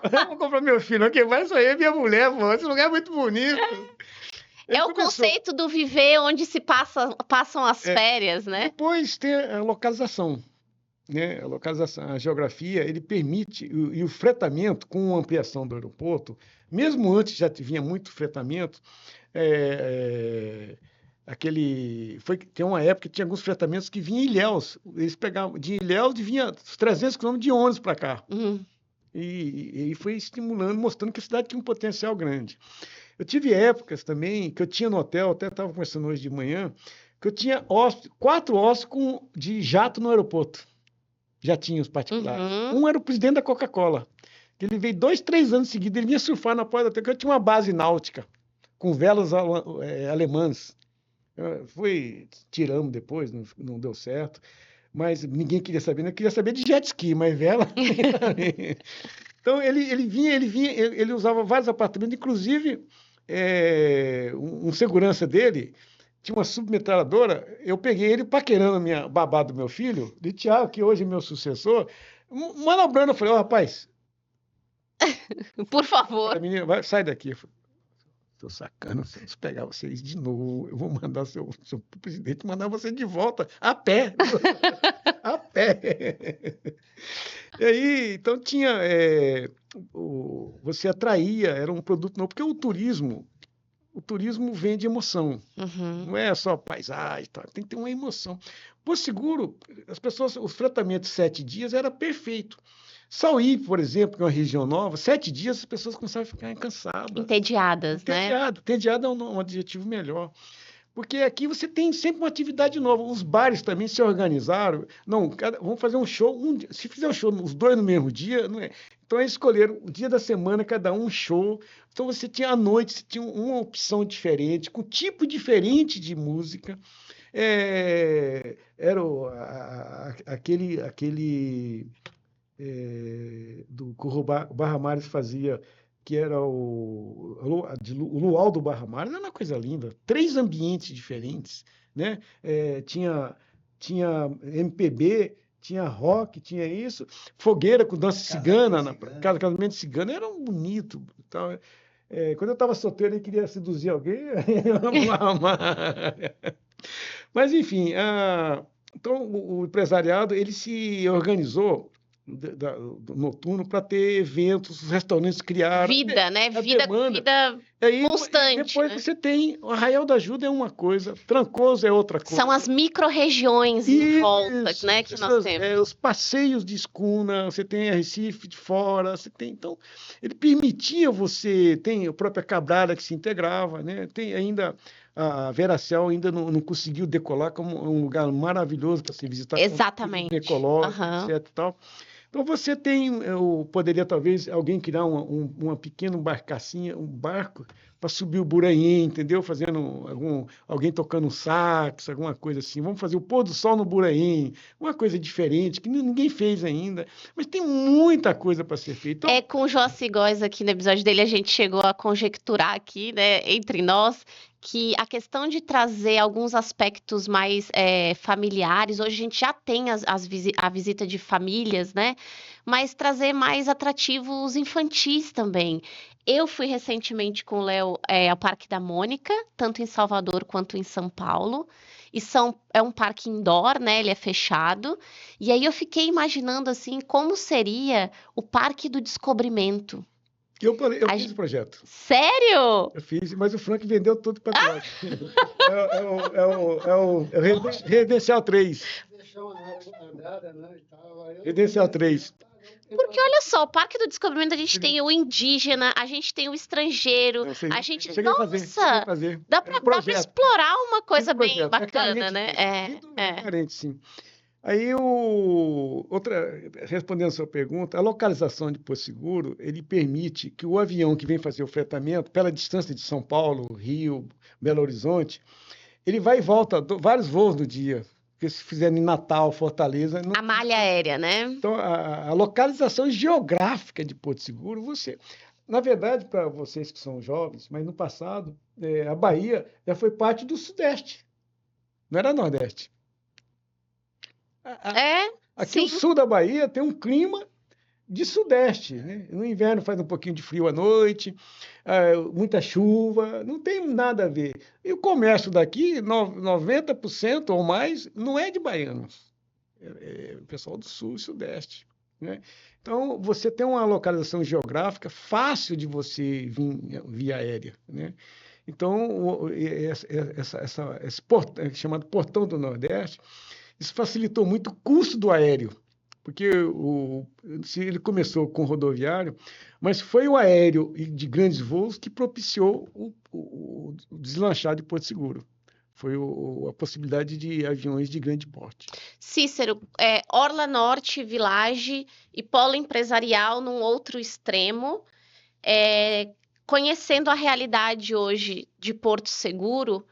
[SPEAKER 2] Eu vou comprar meu filho, quem vai sou eu e minha mulher, pô. Esse lugar é muito bonito.
[SPEAKER 1] O conceito do viver onde se passam as férias, né?
[SPEAKER 2] Depois tem a localização. Né? A localização, a geografia, ele permite, e o fretamento, com a ampliação do aeroporto, mesmo antes já vinha muito fretamento, tem uma época que tinha alguns fretamentos que vinham em Ilhéus, eles pegavam de Ilhéus e vinha 300 quilômetros de ônibus para cá.
[SPEAKER 1] Uhum.
[SPEAKER 2] E foi estimulando, mostrando que a cidade tinha um potencial grande. Eu tive épocas também que eu tinha no hotel, até estava conversando hoje de manhã, que eu tinha 4 hóspedes de jato no aeroporto. Jatinhos particulares.
[SPEAKER 1] Uhum.
[SPEAKER 2] Um era o presidente da Coca-Cola. Ele veio 2, 3 anos seguidos, ele vinha surfar na porta da hotel, que eu tinha uma base náutica, com velas alemãs. Tiramos depois, não deu certo. Mas ninguém queria saber, não queria saber de jet ski, mas vela. Então, ele usava vários apartamentos, inclusive um segurança dele tinha uma submetralhadora, eu peguei ele paquerando a babá do meu filho, de Tiago, que hoje é meu sucessor, Manobrando, eu falei, rapaz,
[SPEAKER 1] Por favor.
[SPEAKER 2] menina, sai daqui. Estou sacando, se eu pegar vocês de novo, eu vou mandar seu presidente mandar você de volta, a pé. A pé. E aí, então tinha, você atraía, era um produto novo, porque o turismo vende emoção, não é só paisagem, tá? Tem que ter uma emoção. Porto Seguro, os tratamentos 7 dias era perfeito. Sauí, por exemplo, que é uma região nova, 7 dias as pessoas começavam a ficar cansadas.
[SPEAKER 1] Entediadas, né?
[SPEAKER 2] Entediado é um adjetivo melhor. Porque aqui você tem sempre uma atividade nova. Os bares também se organizaram. Não, vamos fazer um show. Se fizer um show os dois no mesmo dia, não é? Então eles escolheram o dia da semana, cada um show. Então você tinha à noite, você tinha uma opção diferente, com tipo diferente de música. Era aquele do que o Barra Mares fazia, que era o Luau do Barra Mares, era uma coisa linda. 3 ambientes diferentes, né? Tinha MPB, tinha rock, tinha isso, fogueira com dança cigana, casamento cigano, era um bonito. Então, quando eu estava solteiro e queria seduzir alguém, mas enfim, então o empresariado ele se organizou do noturno para ter eventos, os restaurantes criaram
[SPEAKER 1] vida, né? Vida constante.
[SPEAKER 2] Depois você tem o Arraial da Ajuda é uma coisa, Trancoso é outra coisa.
[SPEAKER 1] São as micro-regiões em volta, né, que nós temos.
[SPEAKER 2] Os passeios de escuna, você tem a Recife de fora, você tem, então ele permitia tem a própria Cabrara que se integrava, né? Tem ainda a Veracel ainda não conseguiu decolar como um lugar maravilhoso para se visitar.
[SPEAKER 1] Exatamente.
[SPEAKER 2] Ecológico, etc. Tal. Então você poderia talvez alguém criar uma pequena barcacinha, um barco para subir o Buranhém, entendeu? Fazendo alguém tocando um sax, alguma coisa assim. Vamos fazer o pôr do sol no Buranhém, uma coisa diferente que ninguém fez ainda, mas tem muita coisa para ser feita.
[SPEAKER 1] Então, com o Joaci Góes aqui no episódio dele, a gente chegou a conjecturar aqui, né, entre nós, que a questão de trazer alguns aspectos mais familiares, hoje a gente já tem a visita de famílias, né? Mas trazer mais atrativos infantis também. Eu fui recentemente com o Léo ao Parque da Mônica, tanto em Salvador quanto em São Paulo. E é um parque indoor, né? Ele é fechado. E aí eu fiquei imaginando assim como seria o Parque do Descobrimento.
[SPEAKER 2] Eu fiz o projeto.
[SPEAKER 1] Sério?
[SPEAKER 2] Eu fiz, mas o Frank vendeu tudo para trás. É o Residencial 3. Residencial 3.
[SPEAKER 1] Porque olha só, o Parque do Descobrimento a gente tem o indígena, a gente tem o estrangeiro, a gente... Nossa, dá para explorar uma coisa bem bacana, né?
[SPEAKER 2] Carente, sim. Aí, respondendo a sua pergunta, a localização de Porto Seguro, ele permite que o avião que vem fazer o fretamento, pela distância de São Paulo, Rio, Belo Horizonte, ele vai e volta, vários voos no dia. Porque se fizer em Natal, Fortaleza...
[SPEAKER 1] A malha aérea, né?
[SPEAKER 2] Então, a localização geográfica de Porto Seguro, na verdade, para vocês que são jovens, mas no passado, a Bahia já foi parte do Sudeste, não era Nordeste. Aqui o sul da Bahia tem um clima de Sudeste, né? No inverno faz um pouquinho de frio à noite, muita chuva, não tem nada a ver. E o comércio daqui, 90% ou mais, não é de baianos, é o pessoal do sul e sudeste, né? Então, você tem uma localização geográfica fácil de você vir via aérea, né? Então, esse chamado Portão do Nordeste, isso facilitou muito o custo do aéreo, porque ele começou com o rodoviário, mas foi o aéreo de grandes voos que propiciou o deslanchar de Porto Seguro. Foi a possibilidade de aviões de grande porte.
[SPEAKER 1] Cícero, Orla Norte, Village e polo empresarial num outro extremo, conhecendo a realidade hoje de Porto Seguro,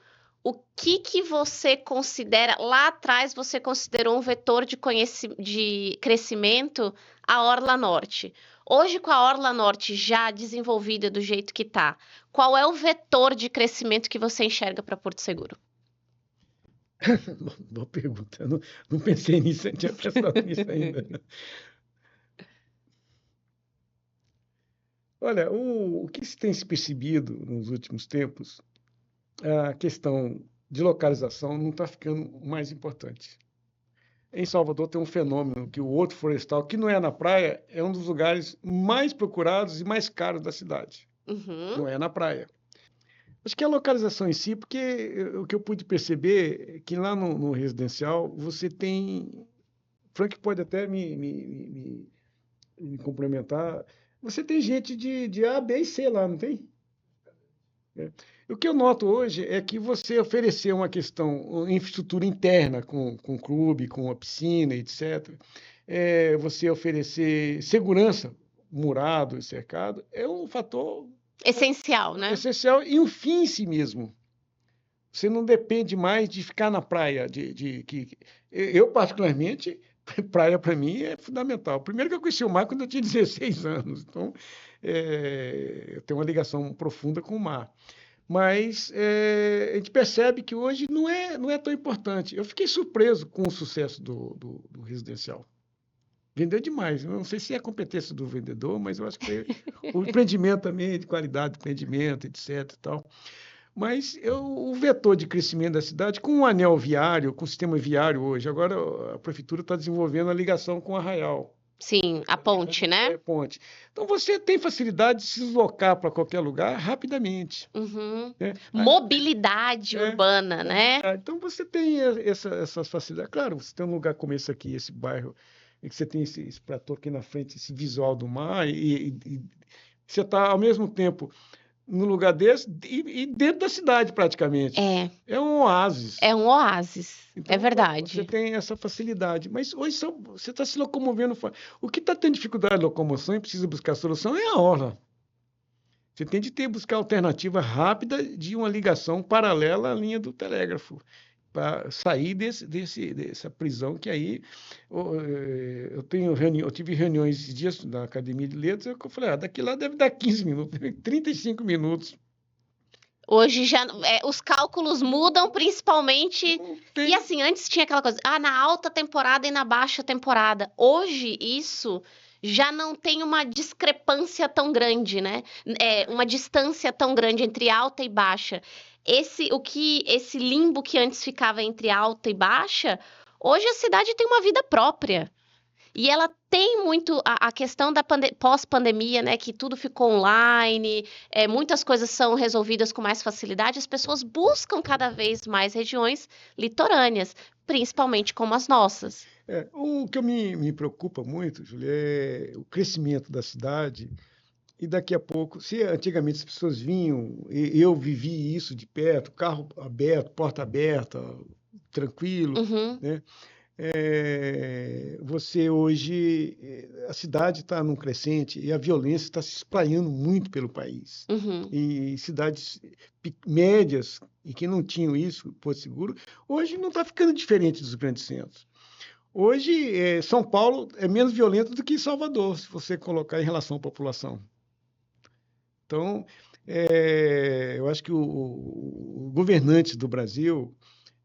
[SPEAKER 1] o que você considera, lá atrás você considerou um vetor de crescimento a Orla Norte. Hoje, com a Orla Norte já desenvolvida do jeito que está, qual é o vetor de crescimento que você enxerga para Porto Seguro?
[SPEAKER 2] Boa pergunta. Eu não pensei nisso, eu não tinha pensado nisso ainda. Olha, o que se tem se percebido nos últimos tempos, a questão de localização não está ficando mais importante. Em Salvador tem um fenômeno que o Horto Florestal, que não é na praia, é um dos lugares mais procurados e mais caros da cidade.
[SPEAKER 1] Uhum.
[SPEAKER 2] Não é na praia. Acho que é a localização em si, porque o que eu pude perceber é que lá no residencial você tem. Frank pode até me complementar. Você tem gente de A, B e C lá, não tem? É. O que eu noto hoje é que você oferecer uma questão, infraestrutura interna com clube, com a piscina, etc., você oferecer segurança, murado e cercado, é um fator
[SPEAKER 1] Essencial, né?
[SPEAKER 2] essencial e um fim em si mesmo. Você não depende mais de ficar na praia. Eu, particularmente, praia para mim é fundamental. Primeiro que eu conheci o mar quando eu tinha 16 anos, então eu tenho uma ligação profunda com o mar. Mas a gente percebe que hoje não é tão importante. Eu fiquei surpreso com o sucesso do residencial. Vendeu demais. Eu não sei se é a competência do vendedor, mas eu acho que o empreendimento também, de qualidade de empreendimento, etc. E tal. Mas o vetor de crescimento da cidade, com o anel viário, com o sistema viário hoje, agora a prefeitura está desenvolvendo a ligação com o Arraial.
[SPEAKER 1] Sim, a ponte, né?
[SPEAKER 2] Ponte. Então você tem facilidade de se deslocar para qualquer lugar rapidamente.
[SPEAKER 1] Uhum.
[SPEAKER 2] Né?
[SPEAKER 1] Mobilidade urbana, né?
[SPEAKER 2] Então você tem essas facilidades. Claro, você tem um lugar como esse aqui, esse bairro, em que você tem esse platô aqui na frente, esse visual do mar, e você está ao mesmo tempo no lugar desse e dentro da cidade praticamente. É um oásis.
[SPEAKER 1] É um oásis,
[SPEAKER 2] Então,
[SPEAKER 1] é verdade.
[SPEAKER 2] Você tem essa facilidade. Mas hoje você está se locomovendo. O que está tendo dificuldade de locomoção e precisa buscar solução é a orla. Você tem de buscar alternativa rápida de uma ligação paralela à linha do telégrafo, para sair dessa prisão que aí eu tive reuniões esses dias na Academia de Letras, eu falei, daqui lá deve dar 15 minutos, 35 minutos.
[SPEAKER 1] Hoje já os cálculos mudam principalmente. E assim, antes tinha aquela coisa, na alta temporada e na baixa temporada. Hoje isso já não tem uma discrepância tão grande, né? Uma distância tão grande entre alta e baixa. Esse limbo que antes ficava entre alta e baixa, hoje a cidade tem uma vida própria. E ela tem muito a questão da pós-pandemia, né? Que tudo ficou online, muitas coisas são resolvidas com mais facilidade. As pessoas buscam cada vez mais regiões litorâneas, principalmente como as nossas.
[SPEAKER 2] O que me preocupa muito, Júlia, é o crescimento da cidade. E daqui a pouco, se antigamente as pessoas vinham, eu vivi isso de perto, carro aberto, porta aberta, tranquilo, né? Você hoje, a cidade está num crescente e a violência está se espraiando muito pelo país. E cidades médias e que não tinham isso, Porto Seguro, hoje não está ficando diferente dos grandes centros. Hoje, São Paulo é menos violento do que Salvador, se você colocar em relação à população. Então, eu acho que os governantes do Brasil,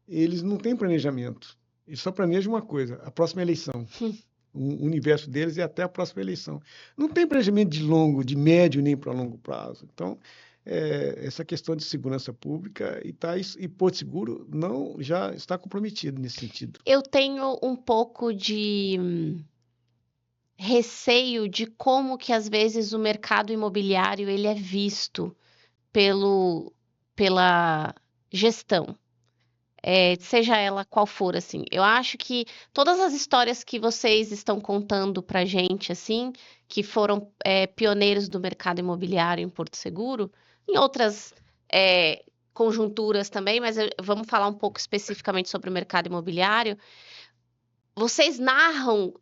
[SPEAKER 2] eles não têm planejamento. Eles só planejam uma coisa, a próxima eleição. O universo deles é até a próxima eleição. Não tem planejamento de médio nem para longo prazo. Então, essa questão de segurança pública e Porto Seguro já está comprometido nesse sentido.
[SPEAKER 1] Eu tenho um pouco de receio de como que às vezes o mercado imobiliário ele é visto pela gestão. Seja ela qual for, assim. Eu acho que todas as histórias que vocês estão contando pra gente, assim, que foram pioneiros do mercado imobiliário em Porto Seguro, em outras conjunturas também, mas vamos falar um pouco especificamente sobre o mercado imobiliário. Vocês narram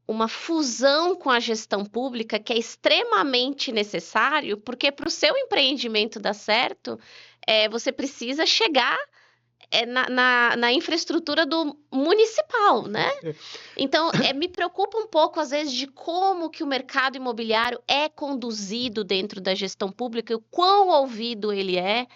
[SPEAKER 1] uma fusão com a gestão pública que é extremamente necessário, porque para o seu empreendimento dar certo, você precisa chegar na infraestrutura do municipal, né? Então, me preocupa um pouco, às vezes, de como que o mercado imobiliário é conduzido dentro da gestão pública, e o quão ouvido ele é.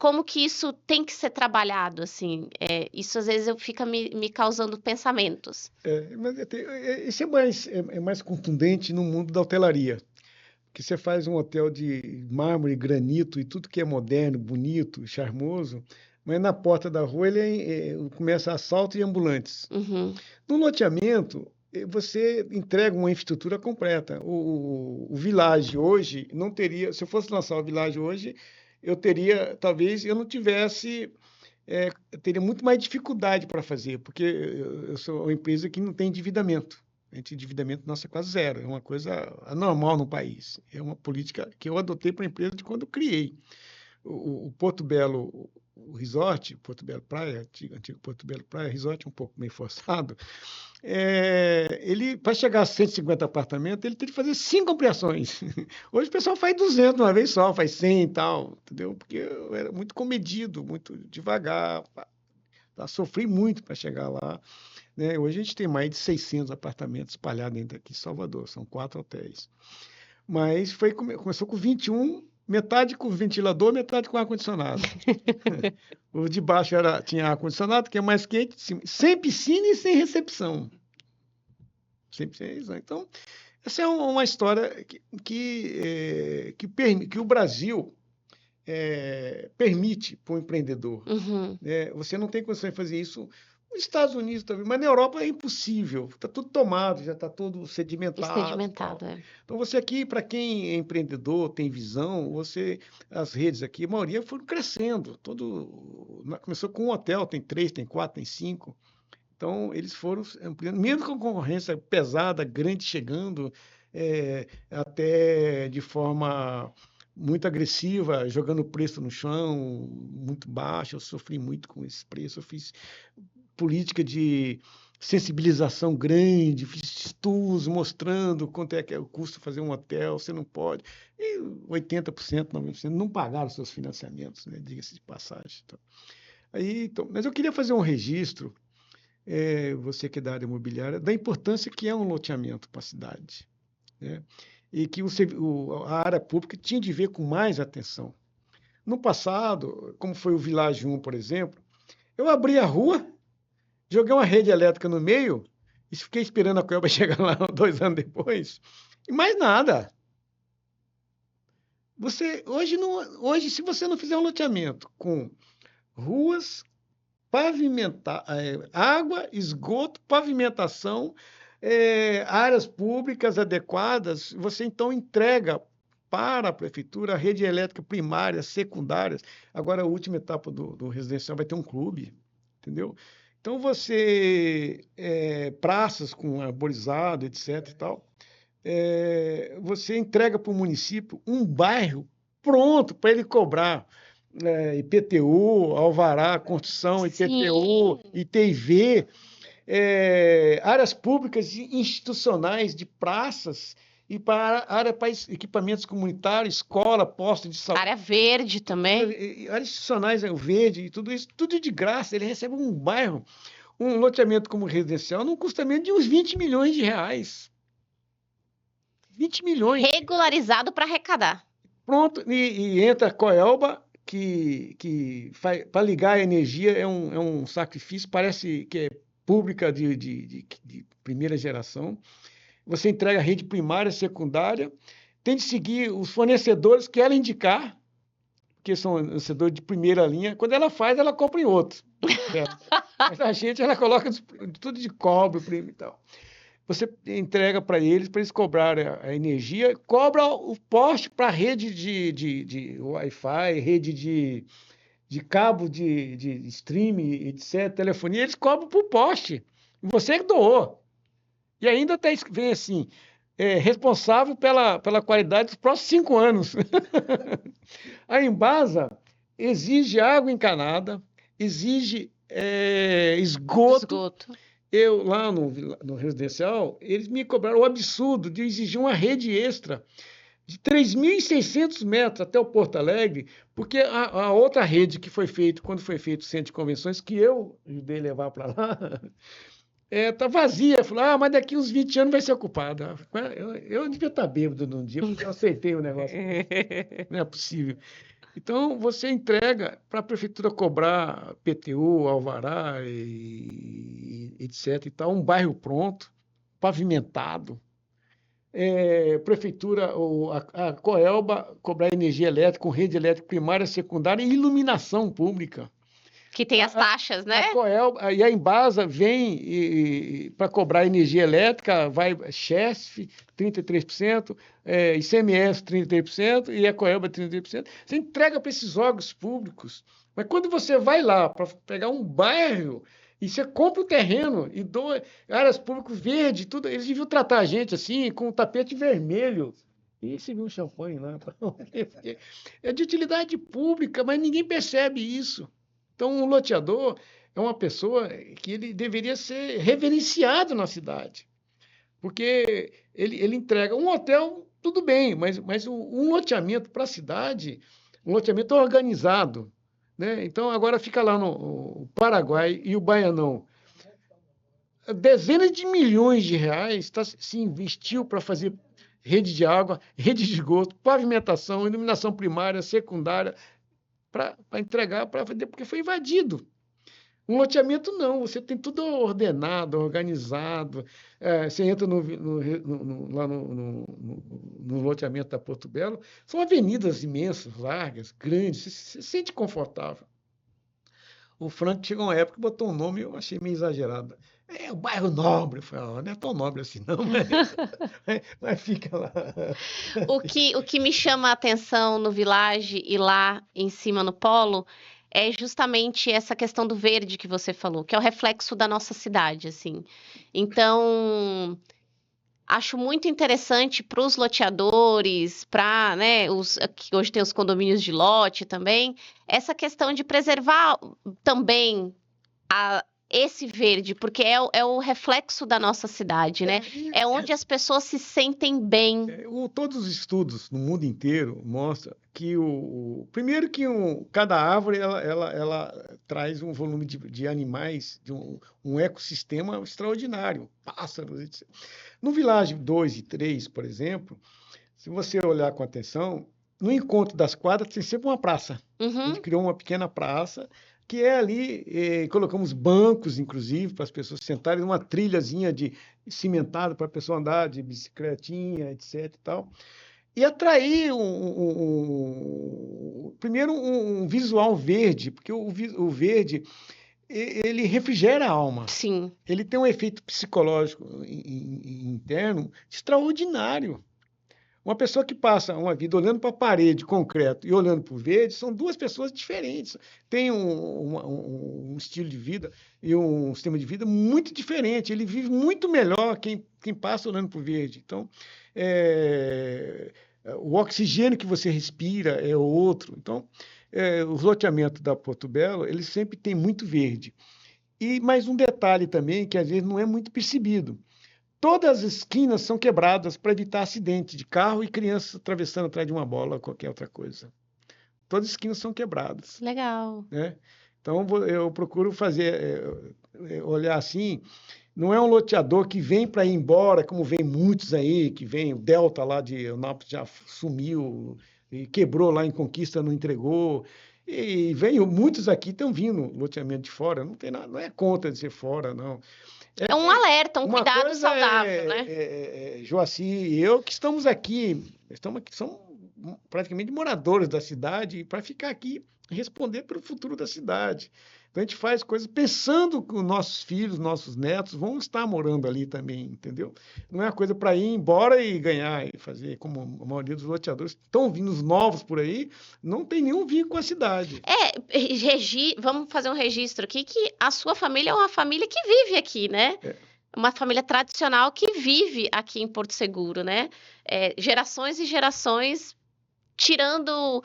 [SPEAKER 1] como que isso tem que ser trabalhado, assim? Isso às vezes fica me causando pensamentos.
[SPEAKER 2] Mas isso é mais contundente no mundo da hotelaria. Que você faz um hotel de mármore, granito e tudo que é moderno, bonito, charmoso, mas na porta da rua começa assalto e ambulantes.
[SPEAKER 1] Uhum.
[SPEAKER 2] No loteamento, você entrega uma infraestrutura completa. O Village hoje não teria, se eu fosse lançar o Village hoje, talvez eu não tivesse, eu teria muito mais dificuldade para fazer, porque eu sou uma empresa que não tem endividamento. Endividamento nosso é quase zero, é uma coisa anormal no país. É uma política que eu adotei para a empresa de quando eu criei. O Porto Belo, o resort, Porto Belo Praia, antigo Porto Belo Praia, resort um pouco meio forçado, ele, para chegar a 150 apartamentos, ele tem que fazer 5 ampliações. Hoje o pessoal faz 200 de uma vez só, faz 100 e tal, entendeu? Porque eu era muito comedido, muito devagar, sofri muito para chegar lá. Né? Hoje a gente tem mais de 600 apartamentos espalhados dentro aqui em Salvador, são 4 hotéis. Mas começou com 21, metade com ventilador, metade com ar-condicionado. O de baixo tinha ar-condicionado, que é mais quente, sem piscina e sem recepção. Então, essa é uma história que o Brasil permite para o empreendedor.
[SPEAKER 1] Uhum.
[SPEAKER 2] Você não tem condições de fazer isso nos Estados Unidos também, mas na Europa é impossível. Está tudo tomado, já está tudo sedimentado. Então, você aqui, para quem é empreendedor, tem visão, as redes aqui, a maioria foram crescendo. Começou com um hotel, tem 3, tem 4, tem 5. Então, eles foram ampliando, mesmo com concorrência pesada, grande, chegando, até de forma muito agressiva, jogando preço no chão, muito baixo. Eu sofri muito com esse preço. Eu fiz política de sensibilização grande, fiz estudos mostrando quanto é que é o custo de fazer um hotel, você não pode. E 80%, 90% não pagaram seus financiamentos, né? Diga-se de passagem. Mas eu queria fazer um registro, você que é da área imobiliária, da importância que é um loteamento para a cidade. Né? E que a área pública tinha de ver com mais atenção. No passado, como foi o Village 1, por exemplo, eu abri a rua, joguei uma rede elétrica no meio e fiquei esperando a Coelba chegar lá 2 anos depois. E mais nada. Hoje, se você não fizer um loteamento com ruas, água, esgoto, pavimentação, áreas públicas adequadas, você então entrega para a prefeitura a rede elétrica primária, secundária. Agora, a última etapa do residencial vai ter um clube, entendeu? Então, praças com arborizado, etc. e tal, você entrega para o município um bairro pronto para ele cobrar IPTU, alvará, construção, IPTU, ITIV, áreas públicas e institucionais de praças e para equipamentos comunitários, escola, posto de saúde.
[SPEAKER 1] Área verde também.
[SPEAKER 2] Áreas institucionais, o verde e tudo isso, tudo de graça. Ele recebe um bairro, um loteamento como residencial, num custamento de uns 20 milhões de reais. 20 milhões.
[SPEAKER 1] Regularizado para arrecadar.
[SPEAKER 2] Pronto, e entra a Coelba, que para ligar a energia é um sacrifício, parece que é pública de primeira geração. Você entrega a rede primária, secundária, tem de seguir os fornecedores que ela indicar, porque são fornecedores de primeira linha. Quando ela faz, ela compra em outro. Mas a gente, ela coloca tudo de cobre, primo e tal. Você entrega para eles cobrarem a energia, cobra o poste para a rede de Wi-Fi, rede de cabo de streaming, etc., telefonia, eles cobram por poste. Você que doou. E ainda vem assim, responsável pela qualidade dos próximos 5 anos. A Embasa exige água encanada, exige esgoto. Eu, lá no residencial, eles me cobraram o absurdo de exigir uma rede extra de 3.600 metros até o Porto Alegre, porque a outra rede que foi feita, quando foi feito o centro de convenções, que eu ajudei a levar para lá, está vazia. Falou, mas daqui uns 20 anos vai ser ocupada. Eu devia estar bêbado num dia, porque eu aceitei o negócio. Não é possível. Então, você entrega para a prefeitura cobrar PTU, alvará, etc. e tal, um bairro pronto, pavimentado. Prefeitura, a Coelba cobrar energia elétrica com rede elétrica primária, secundária e iluminação pública.
[SPEAKER 1] Que tem as taxas, né?
[SPEAKER 2] A Coelba e a Embasa vem para cobrar energia elétrica, vai Chesf, 33%, ICMS, 33%, e a Coelba, 33%. Você entrega para esses órgãos públicos. Mas quando você vai lá para pegar um bairro e você compra o terreno e doa áreas públicas verdes, tudo, eles deviam tratar a gente assim, com um tapete vermelho. E se viu um champanhe lá? É de utilidade pública, mas ninguém percebe isso. Então, um loteador é uma pessoa que ele deveria ser reverenciado na cidade, porque ele entrega um hotel, tudo bem, mas um loteamento para a cidade, um loteamento organizado, né? Então, agora fica lá no Paraguai e o Baianão. Dezenas de milhões de reais se investiu para fazer rede de água, rede de esgoto, pavimentação, iluminação primária, secundária, para entregar, para vender, porque foi invadido. Um loteamento não, você tem tudo ordenado, organizado. Você entra lá no loteamento da Porto Belo, são avenidas imensas, largas, grandes, você se sente confortável. O Franco chegou uma época que botou um nome, eu achei meio exagerado. O bairro nobre. Eu falei, não é tão nobre assim, não, mas fica lá.
[SPEAKER 1] O que me chama a atenção no Village e lá em cima no Polo é justamente essa questão do verde que você falou, que é o reflexo da nossa cidade, assim. Então, acho muito interessante para os loteadores, para, né, que hoje tem os condomínios de lote também, essa questão de preservar também esse verde, porque é o reflexo da nossa cidade, né? É onde as pessoas se sentem bem.
[SPEAKER 2] Todos os estudos no mundo inteiro mostram que primeiro que cada árvore ela traz um volume de animais, de um ecossistema extraordinário, pássaros, etc. No Village 2 e 3, por exemplo, se você olhar com atenção, no encontro das quadras tem sempre uma praça. A gente criou uma pequena praça que é ali, colocamos bancos, inclusive, para as pessoas sentarem, uma trilhazinha cimentada para a pessoa andar de bicicletinha, etc. e tal. E atrair primeiro um visual verde, porque o verde ele refrigera a alma.
[SPEAKER 1] Sim.
[SPEAKER 2] Ele tem um efeito psicológico interno extraordinário. Uma pessoa que passa uma vida olhando para a parede, concreto, e olhando para o verde, são duas pessoas diferentes. Tem um estilo de vida e um sistema de vida muito diferente. Ele vive muito melhor quem passa olhando para o verde. Então, o oxigênio que você respira é outro. Então, os loteamentos da Porto Belo, eles sempre têm muito verde. E mais um detalhe também, que às vezes não é muito percebido. Todas as esquinas são quebradas para evitar acidente de carro e crianças atravessando atrás de uma bola ou qualquer outra coisa. Todas as esquinas são quebradas.
[SPEAKER 1] Legal.
[SPEAKER 2] Né? Então, eu procuro olhar assim, não é um loteador que vem para ir embora, como vem muitos aí, que vem o Delta lá de Eunápolis já sumiu, e quebrou lá em Conquista, não entregou. E muitos aqui estão vindo loteamento de fora, não tem nada, não é contra de ser fora, não.
[SPEAKER 1] É um alerta, um cuidado saudável, né?
[SPEAKER 2] Joaci e eu que estamos aqui, são praticamente moradores da cidade, para ficar aqui e responder pelo futuro da cidade. Então, a gente faz coisas pensando que os nossos filhos, nossos netos vão estar morando ali também, entendeu? Não é uma coisa para ir embora e ganhar e fazer, como a maioria dos loteadores estão vindo os novos por aí, não tem nenhum vínculo com a cidade.
[SPEAKER 1] Vamos fazer um registro aqui que a sua família é uma família que vive aqui, né? Uma família tradicional que vive aqui em Porto Seguro, né? Gerações e gerações tirando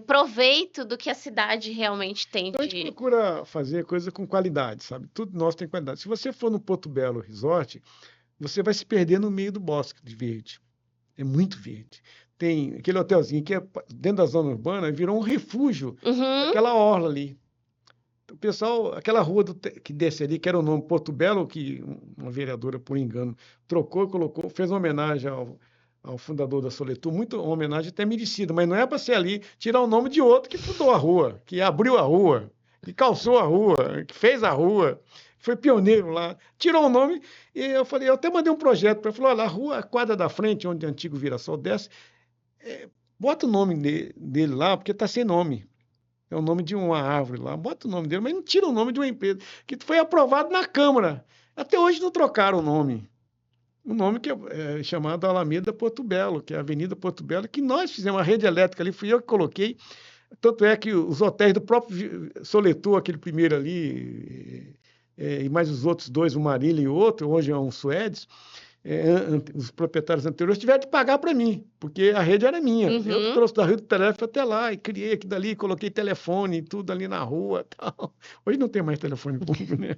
[SPEAKER 1] proveito do que a cidade realmente tem.
[SPEAKER 2] Então, a gente procura fazer coisa com qualidade, sabe? Tudo nosso tem qualidade. Se você for no Porto Belo Resort, você vai se perder no meio do bosque de verde. É muito verde. Tem aquele hotelzinho que é dentro da zona urbana, virou um refúgio, aquela orla ali. O pessoal, aquela rua que desce ali, que era o nome Porto Belo, que uma vereadora, por engano, trocou e colocou, fez uma homenagem ao fundador da Soletur, muito uma homenagem até merecida, mas não é para ser ali tirar o nome de outro que fundou a rua, que abriu a rua, que calçou a rua, que fez a rua, foi pioneiro lá, tirou o nome, e eu falei, eu até mandei um projeto para ele, falou, olha, a rua, a quadra da frente, onde o antigo Virassol desce, bota o nome dele lá, porque está sem nome. É o nome de uma árvore lá, bota o nome dele, mas não tira o nome de uma empresa, que foi aprovado na Câmara. Até hoje não trocaram o nome. O nome que é chamado Alameda Porto Belo, que é a Avenida Porto Belo, que nós fizemos a rede elétrica ali, fui eu que coloquei. Tanto é que os hotéis do próprio Soletur, aquele primeiro ali, e mais os outros dois, o Marília e o outro, hoje é um Suedes, os proprietários anteriores tiveram de pagar para mim, porque a rede era minha. Eu trouxe da Rio do Teléfono até lá e criei aqui dali, coloquei telefone, tudo ali na rua. Tal. Hoje não tem mais telefone público, né?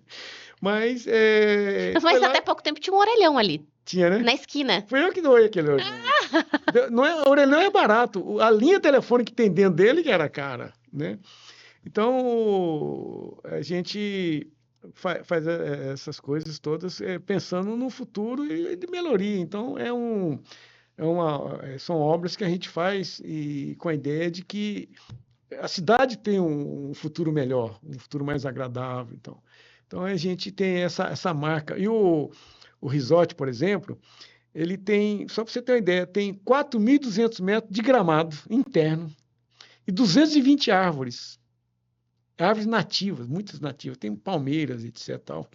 [SPEAKER 2] Mas
[SPEAKER 1] até pouco tempo tinha um orelhão ali.
[SPEAKER 2] Tinha, né?
[SPEAKER 1] Na esquina.
[SPEAKER 2] Foi eu que doei aquele orelhão. O orelhão é barato. A linha telefônica que tem dentro dele que era cara, né? Então, a gente faz essas coisas todas pensando no futuro e de melhoria. Então, são obras que a gente faz e com a ideia de que a cidade tem um futuro melhor, um futuro mais agradável. Então a gente tem essa marca. E o resort, por exemplo, ele tem, só para você ter uma ideia, tem 4.200 metros de gramado interno e 220 árvores. Árvores nativas, muitas nativas. Tem palmeiras, etc. Tal.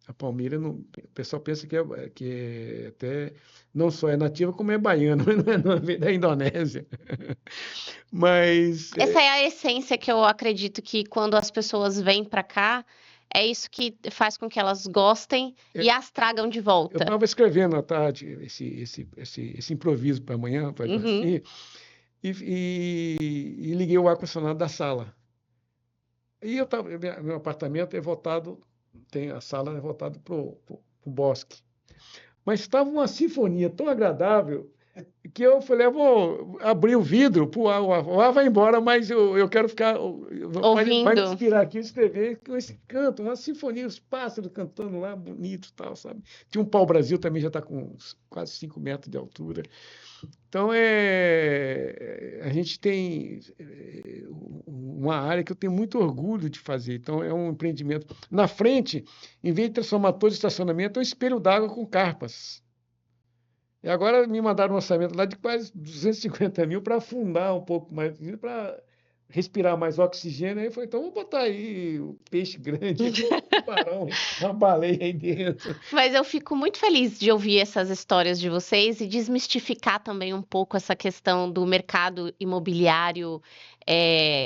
[SPEAKER 2] A palmeira, o pessoal pensa que até não só é nativa, como é baiana, não é da Indonésia. Mas
[SPEAKER 1] essa é a essência que eu acredito que quando as pessoas vêm para cá, é isso que faz com que elas gostem e as tragam de volta.
[SPEAKER 2] Eu estava escrevendo à tarde esse improviso para amanhã, e liguei o ar-condicionado da sala. E meu apartamento é voltado, a sala é voltada para o bosque. Mas estava uma sinfonia tão agradável que eu falei, eu vou abrir o vidro, o ar vai embora, mas eu quero ficar
[SPEAKER 1] ouvindo.
[SPEAKER 2] Vai me inspirar aqui a escrever com esse canto, uma sinfonia, os pássaros cantando lá, bonito e tal, sabe? Tinha um pau-brasil também, já está com quase 5 metros de altura. Então, a gente tem uma área que eu tenho muito orgulho de fazer. Então, é um empreendimento. Na frente, em vez de transformar todo o estacionamento, é um espelho d'água com carpas. E agora me mandaram um orçamento lá de quase 250 mil para afundar um pouco mais, para respirar mais oxigênio. Aí eu falei, então vou botar aí o peixe grande, um tubarão, uma baleia aí dentro.
[SPEAKER 1] Mas eu fico muito feliz de ouvir essas histórias de vocês e desmistificar também um pouco essa questão do mercado imobiliário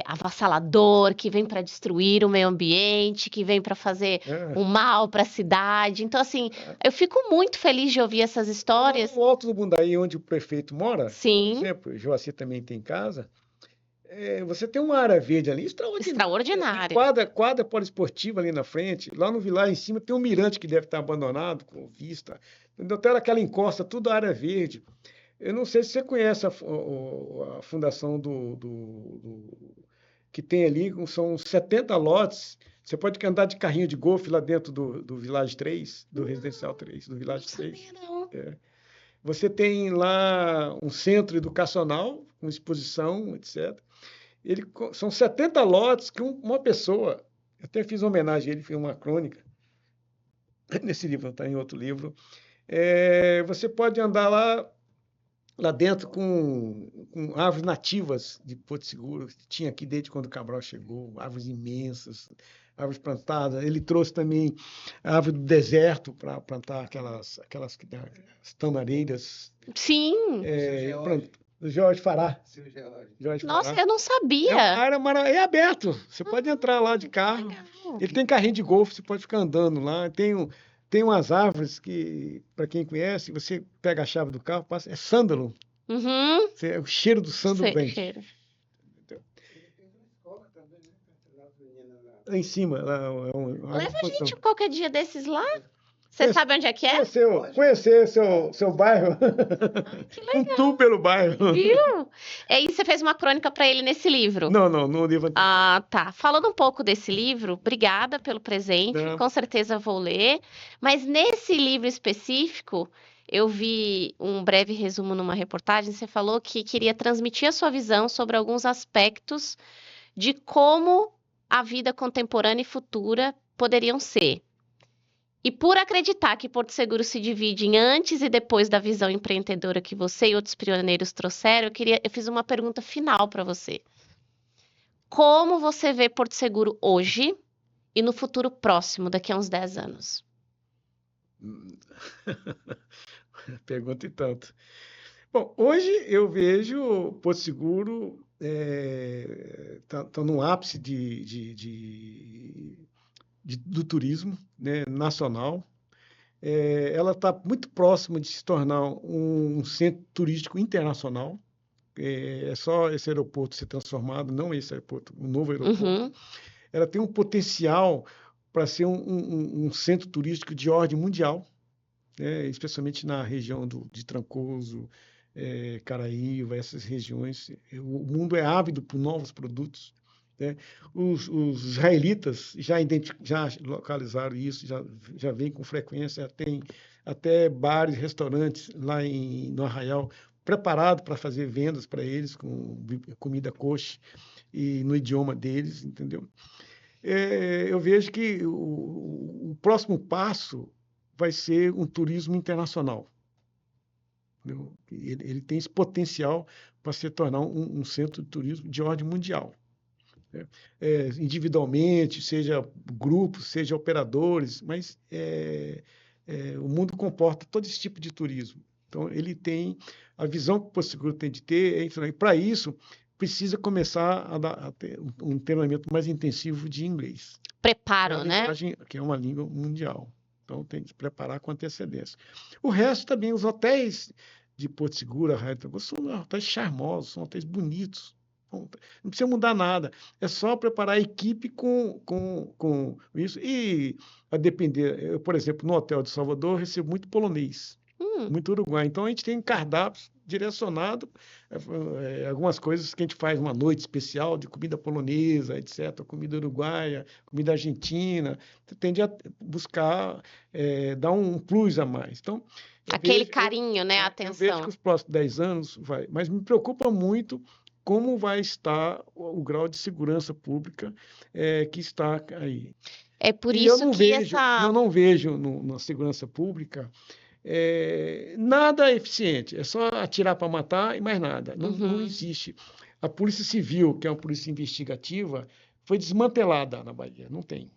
[SPEAKER 1] avassalador, que vem para destruir o meio ambiente, que vem para fazer um mal para a cidade. Então, assim, eu fico muito feliz de ouvir essas histórias.
[SPEAKER 2] No Alto do Bundaí, onde o prefeito mora,
[SPEAKER 1] sim,
[SPEAKER 2] por exemplo, o Joacir também tem casa, você tem uma área verde ali
[SPEAKER 1] extraordinária.
[SPEAKER 2] Quadra poliesportiva ali na frente, lá no vilarejo em cima tem um mirante que deve estar abandonado, com vista. Então, aquela encosta, tudo área verde. Eu não sei se você conhece a fundação que tem ali, são 70 lotes. Você pode andar de carrinho de golfe lá dentro do Village 3, do Residencial 3, do Village 3.
[SPEAKER 1] Não.
[SPEAKER 2] Você tem lá um centro educacional, com exposição, etc. São 70 lotes que uma pessoa, eu até fiz uma homenagem a ele, fiz uma crônica, nesse livro, está em outro livro. Você pode andar lá dentro com árvores nativas de Porto Seguro, que tinha aqui desde quando o Cabral chegou, árvores imensas, árvores plantadas. Ele trouxe também a árvore do deserto para plantar aquelas tamareiras.
[SPEAKER 1] Sim.
[SPEAKER 2] Do Jorge Fará.
[SPEAKER 1] Nossa, eu não sabia.
[SPEAKER 2] É aberto. Você pode entrar lá de carro. Legal. Ele tem carrinho de golfe, você pode ficar andando lá. Tem umas árvores que, para quem conhece, você pega a chave do carro, passa, é sândalo. O cheiro do sândalo vem. Lá em cima.
[SPEAKER 1] Leva a gente qualquer dia desses lá. Você sabe onde é que é?
[SPEAKER 2] Conhecer seu bairro.
[SPEAKER 1] Que legal.
[SPEAKER 2] Um tour pelo bairro.
[SPEAKER 1] Viu? E aí você fez uma crônica para ele nesse livro?
[SPEAKER 2] Não, no livro.
[SPEAKER 1] Ah, tá. Falando um pouco desse livro, obrigada pelo presente. Com certeza vou ler. Mas nesse livro específico, Eu vi um breve resumo numa reportagem, você falou que queria transmitir a sua visão sobre alguns aspectos de como a vida contemporânea e futura poderiam ser. E por acreditar que Porto Seguro se divide em antes e depois da visão empreendedora que você e outros pioneiros trouxeram, eu fiz uma pergunta final para você. Como você vê Porto Seguro hoje e no futuro próximo, daqui a uns 10 anos?
[SPEAKER 2] Pergunta e tanto. Bom, hoje eu vejo Porto Seguro tá no ápice do turismo, né, nacional. Ela está muito próxima de se tornar um centro turístico internacional. É só esse aeroporto ser transformado, não esse aeroporto, um novo aeroporto.
[SPEAKER 1] Uhum.
[SPEAKER 2] Ela tem um potencial para ser um centro turístico de ordem mundial, né, especialmente na região de Trancoso, Caraíva, essas regiões. O mundo é ávido por novos produtos, né? Os israelitas já localizaram isso, já vem com frequência, tem até bares, restaurantes lá no Arraial preparado para fazer vendas para eles com comida kosher e no idioma deles, entendeu? Eu vejo que o próximo passo vai ser um turismo internacional. Entendeu? Ele tem esse potencial para se tornar um centro de turismo de ordem mundial, né? Individualmente, seja grupos, seja operadores, mas o mundo comporta todo esse tipo de turismo. Então, ele tem a visão que o Porto Seguro tem de ter, e para isso precisa começar a ter um treinamento mais intensivo de inglês.
[SPEAKER 1] Preparo, né?
[SPEAKER 2] Que é uma língua mundial. Então, tem que se preparar com antecedência. O resto também, os hotéis de Porto Seguro, são hotéis charmosos, são hotéis bonitos. Não precisa mudar nada. É só preparar a equipe com isso. E, a depender, eu, por exemplo, no hotel de Salvador, recebo muito polonês, muito uruguai. Então, a gente tem cardápios direcionados, algumas coisas que a gente faz uma noite especial de comida polonesa, etc., comida uruguaia, comida argentina. Tende a buscar dar um plus a mais. Então,
[SPEAKER 1] aquele carinho, né? A
[SPEAKER 2] eu vejo
[SPEAKER 1] atenção.
[SPEAKER 2] que os próximos 10 anos vai. Mas me preocupa muito como vai estar o grau de segurança pública que está aí.
[SPEAKER 1] É por
[SPEAKER 2] E
[SPEAKER 1] isso que
[SPEAKER 2] eu não vejo na segurança pública nada eficiente. É só atirar para matar e mais nada. Não existe. A Polícia Civil, que é uma polícia investigativa, foi desmantelada na Bahia. Não tem.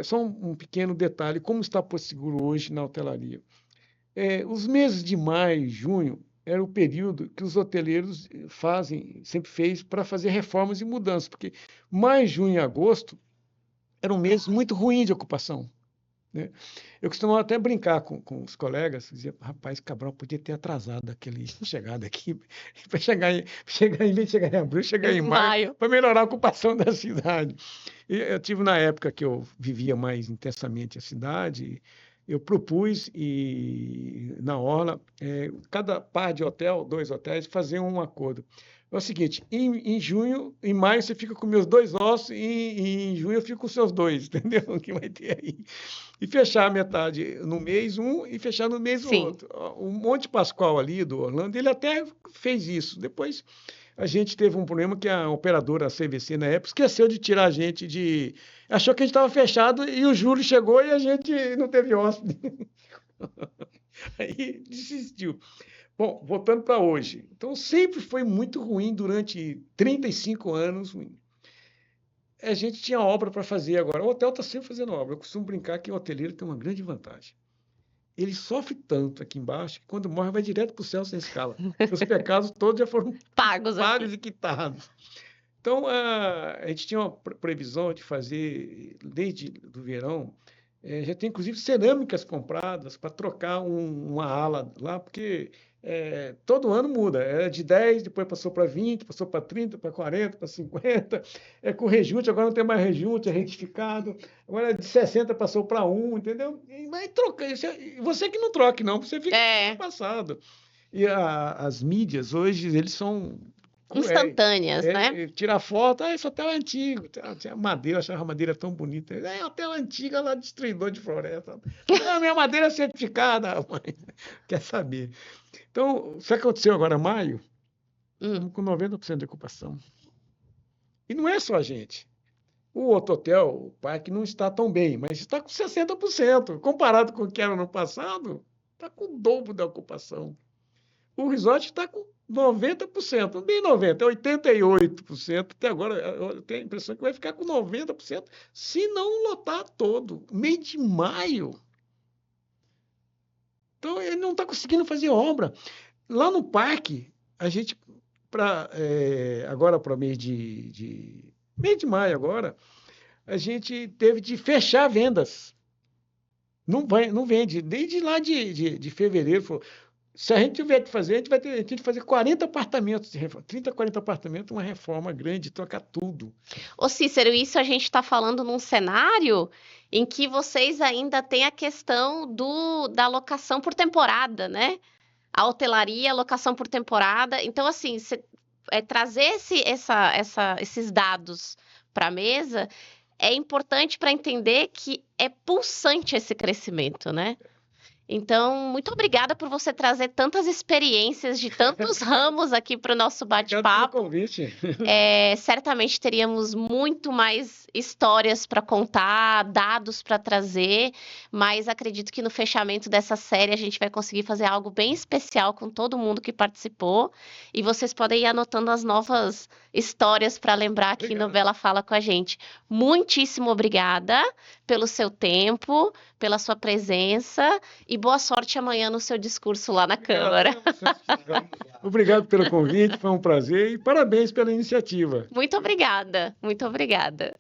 [SPEAKER 2] Só um pequeno detalhe, como está Porto Seguro hoje na hotelaria. Os meses de maio e junho era o período que os hoteleiros sempre fez para fazer reformas e mudanças, porque maio, junho e agosto eram meses muito ruins de ocupação, né? Eu costumava até brincar com os colegas, dizia, rapaz, Cabral podia ter atrasado aquele chegada aqui, para em vez de chegar em abril, chegar em maio, para melhorar a ocupação da cidade. E eu tive, na época que eu vivia mais intensamente a cidade, eu propus, na Orla, cada par de hotel, 2 hotéis, fazer um acordo. É o seguinte, em junho, em maio você fica com meus 2 ossos, e em junho eu fico com os seus 2, entendeu? O que vai ter aí. E fechar a metade no mês um e fechar no mês o outro. O Monte Pascoal ali do Orlando, ele até fez isso. Depois a gente teve um problema que a operadora a CVC na época esqueceu de tirar a gente de... Achou que a gente estava fechado e o Júlio chegou e a gente não teve hóspede. Aí desistiu. Bom, voltando para hoje. Então, sempre foi muito ruim durante 35 anos. A gente tinha obra para fazer agora. O hotel está sempre fazendo obra. Eu costumo brincar que o hoteleiro tem uma grande vantagem. Ele sofre tanto aqui embaixo que quando morre vai direto para o céu sem escala. Os pecados todos já foram pagos e quitados. Então, a gente tinha uma previsão de fazer, desde o verão, já tem inclusive cerâmicas compradas para trocar uma ala lá, porque todo ano muda. Era de 10, depois passou para 20, passou para 30, para 40, para 50. Com rejunte, agora não tem mais rejunte, é retificado. Agora de 60 passou para 1, entendeu? E vai trocando. Você que não troque, não, você fica passado. E as mídias hoje, eles são
[SPEAKER 1] instantâneas, né?
[SPEAKER 2] Tirar foto, esse hotel é antigo, tinha madeira, achava a madeira tão bonita. É hotel antigo lá, destruidor de floresta. A minha madeira é certificada, mãe. Quer saber? Então, isso aconteceu agora em maio, estamos com 90% de ocupação. E não é só a gente. O outro hotel, o parque, não está tão bem, mas está com 60%. Comparado com o que era no passado, está com o dobro da ocupação. O resort está com 90%, não bem 90%, é 88%. Até agora, eu tenho a impressão que vai ficar com 90%, se não lotar todo. Mês de maio. Então, ele não está conseguindo fazer obra. Lá no parque, a gente, agora para mês de maio agora, a gente teve de fechar vendas. Não vende. Desde lá de fevereiro, falou, se a gente tiver que fazer, a gente vai ter que fazer 40 apartamentos, 30, 40 apartamentos, uma reforma grande, trocar tudo.
[SPEAKER 1] Ô Cícero, isso a gente está falando num cenário em que vocês ainda têm a questão da locação por temporada, né? A hotelaria, locação por temporada. Então, assim, trazer esses dados para a mesa é importante para entender que é pulsante esse crescimento, né? Então, muito obrigada por você trazer tantas experiências de tantos ramos aqui para o nosso
[SPEAKER 2] Obrigado
[SPEAKER 1] bate-papo.
[SPEAKER 2] pelo convite.
[SPEAKER 1] Certamente teríamos muito mais histórias para contar, dados para trazer, mas acredito que no fechamento dessa série a gente vai conseguir fazer algo bem especial com todo mundo que participou. E vocês podem ir anotando as novas histórias para lembrar aqui no Bela Fala com a gente. Muitíssimo obrigada pelo seu tempo, pela sua presença e boa sorte amanhã no seu discurso lá na Câmara.
[SPEAKER 2] Obrigado pelo convite, foi um prazer e parabéns pela iniciativa.
[SPEAKER 1] Muito obrigada, muito obrigada.